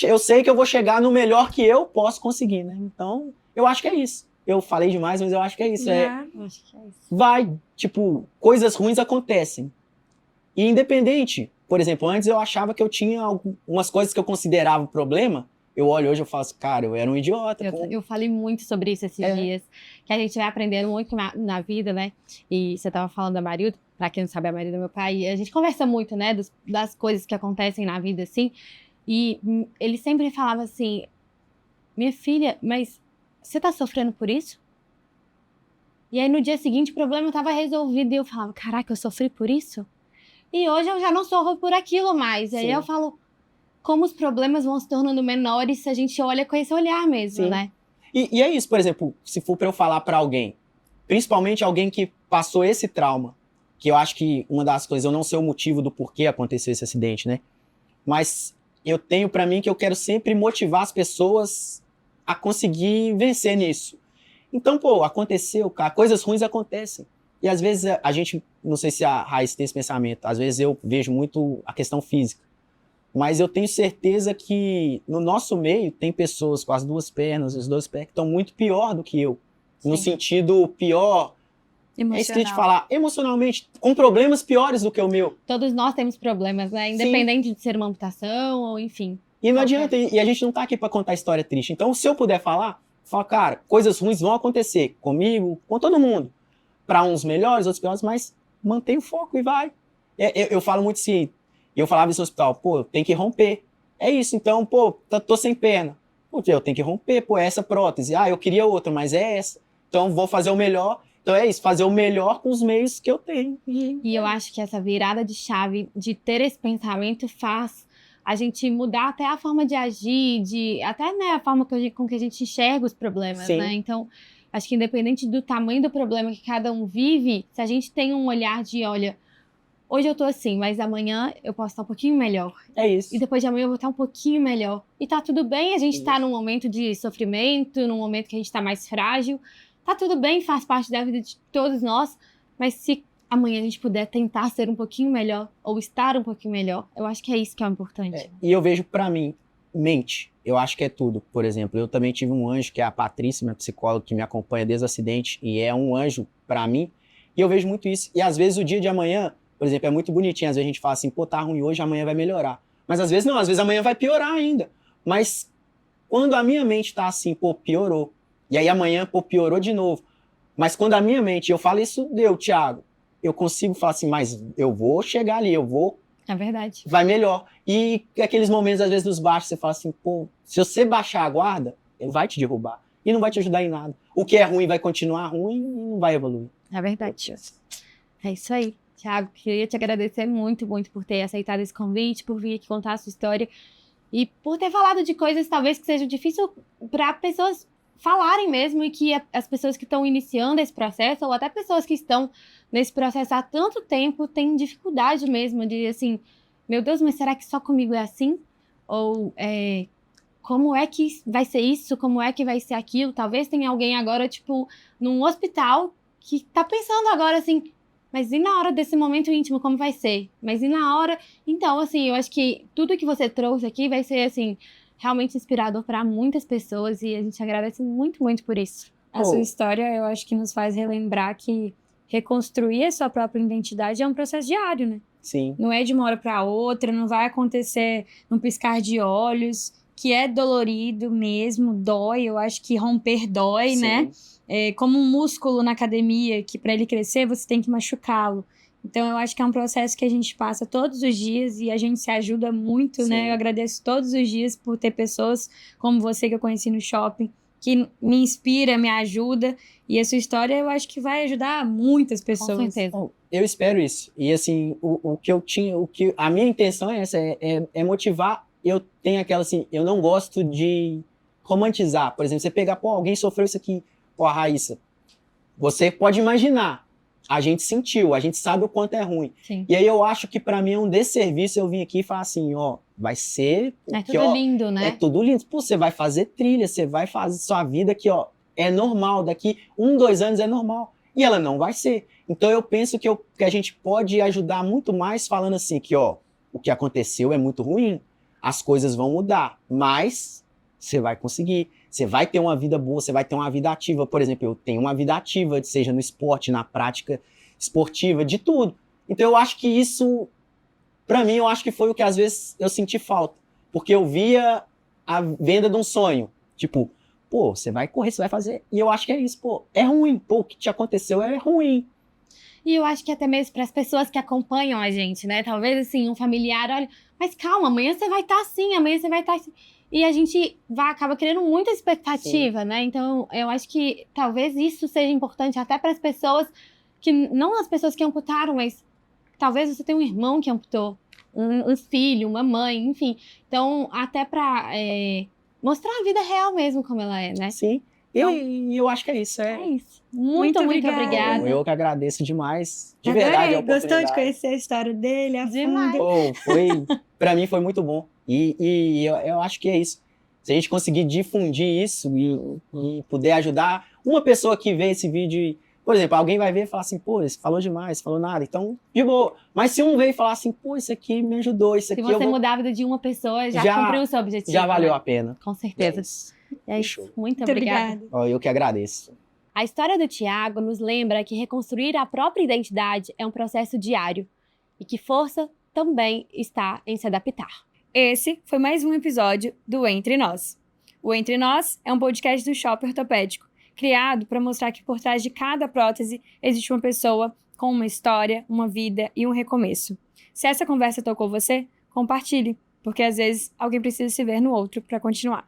eu sei que eu vou chegar no melhor que eu posso conseguir, né? Então, eu acho que é isso. Eu falei demais, mas eu acho que é isso. Acho que é isso. Vai, tipo, coisas ruins acontecem. E independente, por exemplo, antes eu achava que eu tinha algumas coisas que eu considerava um problema. Eu olho hoje e falo assim, cara, eu era um idiota. Eu falei muito sobre isso esses dias, que a gente vai aprendendo muito na vida, né? E você tava falando da Marilda, pra quem não sabe, a Marilda é meu pai, e a gente conversa muito, né, das coisas que acontecem na vida, assim, e ele sempre falava assim, minha filha, mas você tá sofrendo por isso? E aí no dia seguinte o problema tava resolvido, e eu falava, caraca, eu sofri por isso? E hoje eu já não sofro por aquilo mais, e aí eu falo, como os problemas vão se tornando menores se a gente olha com esse olhar mesmo, né? E é isso, por exemplo, se for pra eu falar pra alguém, principalmente alguém que passou esse trauma, que eu acho que uma das coisas, eu não sei o motivo do porquê aconteceu esse acidente, né? Mas eu tenho pra mim que eu quero sempre motivar as pessoas a conseguir vencer nisso. Então, pô, aconteceu, cara, coisas ruins acontecem. E às vezes a gente, não sei se a Raíssa tem esse pensamento, às vezes eu vejo muito a questão física. Mas eu tenho certeza que no nosso meio tem pessoas com as 2 pernas, os 2 pés, que estão muito pior do que eu. Sim. No sentido pior, é isso que a gente falar, emocionalmente, com problemas piores do que o meu. Todos nós temos problemas, né? Independente de ser uma amputação ou enfim. E não adianta, e a gente não tá aqui pra contar história triste. Então, se eu puder falar, cara, coisas ruins vão acontecer comigo, com todo mundo. Pra uns melhores, outros piores, mas mantém o foco e vai. Eu falo muito assim, eu falava isso no hospital, pô, tem que romper. É isso, então, pô, tô sem perna. Pô, eu tenho que romper, pô, é essa prótese. Ah, eu queria outra, mas é essa. Então, vou fazer o melhor. Então, é isso, fazer o melhor com os meios que eu tenho. E eu acho que essa virada de chave, de ter esse pensamento, faz a gente mudar até a forma de agir, até, né, a forma com que a gente enxerga os problemas, né? Então, acho que independente do tamanho do problema que cada um vive, se a gente tem um olhar de, olha, hoje eu tô assim, mas amanhã eu posso estar um pouquinho melhor. É isso. E depois de amanhã eu vou estar um pouquinho melhor. E tá tudo bem, a gente tá num momento de sofrimento, num momento que a gente tá mais frágil. Tá tudo bem, faz parte da vida de todos nós, mas se amanhã a gente puder tentar ser um pouquinho melhor, ou estar um pouquinho melhor, eu acho que é isso que é o importante. E eu vejo pra mim, mente, eu acho que é tudo. Por exemplo, eu também tive um anjo, que é a Patrícia, minha psicóloga, que me acompanha desde o acidente, e é um anjo pra mim, e eu vejo muito isso. E às vezes o dia de amanhã, por exemplo, é muito bonitinho, às vezes a gente fala assim, pô, tá ruim hoje, amanhã vai melhorar. Mas às vezes não, às vezes amanhã vai piorar ainda. Mas quando a minha mente tá assim, pô, piorou, e aí amanhã, pô, piorou de novo. Mas quando a minha mente, eu falo isso, Thiago, eu consigo falar assim, mas eu vou chegar ali, eu vou. É verdade. Vai melhor. E aqueles momentos, às vezes, dos baixos, você fala assim, pô, se você baixar a guarda, ele vai te derrubar e não vai te ajudar em nada. O que é ruim vai continuar ruim e não vai evoluir. É verdade. É isso aí. Thiago, queria te agradecer muito, muito por ter aceitado esse convite, por vir aqui contar a sua história e por ter falado de coisas talvez que sejam difíceis para pessoas falarem mesmo e que as pessoas que estão iniciando esse processo ou até pessoas que estão nesse processo há tanto tempo têm dificuldade mesmo de assim, meu Deus, mas será que só comigo é assim? Ou como é que vai ser isso? Como é que vai ser aquilo? Talvez tenha alguém agora, tipo, num hospital que tá pensando agora assim, mas e na hora desse momento íntimo, como vai ser? Mas e na hora... Então, assim, eu acho que tudo que você trouxe aqui vai ser, assim, realmente inspirador para muitas pessoas e a gente agradece muito, muito por isso. A sua história, eu acho que nos faz relembrar que reconstruir a sua própria identidade é um processo diário, né? Sim. Não é de uma hora para outra, não vai acontecer num piscar de olhos, que é dolorido mesmo, dói. Eu acho que romper dói, Sim. né? É como um músculo na academia, que para ele crescer você tem que machucá-lo. Então eu acho que é um processo que a gente passa todos os dias e a gente se ajuda muito, Sim. né? Eu agradeço todos os dias por ter pessoas como você que eu conheci no shopping, que me inspira, me ajuda. E a sua história eu acho que vai ajudar muitas pessoas. Com certeza. Bom, eu espero isso. E assim, a minha intenção é essa, é motivar. Eu tenho aquela assim, eu não gosto de romantizar. Por exemplo, você pegar, alguém sofreu isso aqui, a Raíssa. Você pode imaginar. A gente sentiu, a gente sabe o quanto é ruim. Sim. E aí eu acho que pra mim é um desserviço eu vir aqui e falar assim, vai ser... É tudo lindo, né? É tudo lindo. Pô, você vai fazer trilha, você vai fazer sua vida aqui, é normal. Daqui 1, 2 anos é normal. E ela não vai ser. Então eu penso que a gente pode ajudar muito mais falando assim, que o que aconteceu é muito ruim, as coisas vão mudar, mas você vai conseguir. Você vai ter uma vida boa, você vai ter uma vida ativa. Por exemplo, eu tenho uma vida ativa, seja no esporte, na prática esportiva, de tudo. Então eu acho que isso, pra mim, eu acho que foi o que às vezes eu senti falta. Porque eu via a venda de um sonho. Tipo, você vai correr, você vai fazer. E eu acho que é isso, é ruim. O que te aconteceu é ruim. E eu acho que até mesmo para as pessoas que acompanham a gente, né? Talvez, assim, um familiar, olha, mas calma, amanhã você vai estar assim, amanhã você vai estar assim. E a gente acaba criando muita expectativa, Sim. né? Então, eu acho que talvez isso seja importante até para as pessoas que, não as pessoas que amputaram, mas talvez você tenha um irmão que amputou, um filho, uma mãe, enfim. Então, até para mostrar a vida real mesmo como ela é, né? Sim. E eu acho que é isso. É isso. Muito obrigada. Eu que agradeço demais. De Adorei. verdade, a Gostou de oportunidade. conhecer a história dele? A Demais. fundo? Pra mim foi muito bom. E eu acho que é isso. Se a gente conseguir difundir isso e puder ajudar uma pessoa que vê esse vídeo, por exemplo, alguém vai ver e falar assim, esse falou demais, falou nada, então, de boa. Mas se um veio e falar assim, isso aqui me ajudou, isso aqui Se você mudar a vida de uma pessoa, já cumpriu o seu objetivo. Já valeu né? a pena. Com certeza. É isso. Muito obrigada. Eu que agradeço. A história do Thiago nos lembra que reconstruir a própria identidade é um processo diário e que força também está em se adaptar. Esse foi mais um episódio do Entre Nós. O Entre Nós é um podcast do Shopping Ortopédico, criado para mostrar que por trás de cada prótese existe uma pessoa com uma história, uma vida e um recomeço. Se essa conversa tocou você, compartilhe, porque às vezes alguém precisa se ver no outro para continuar.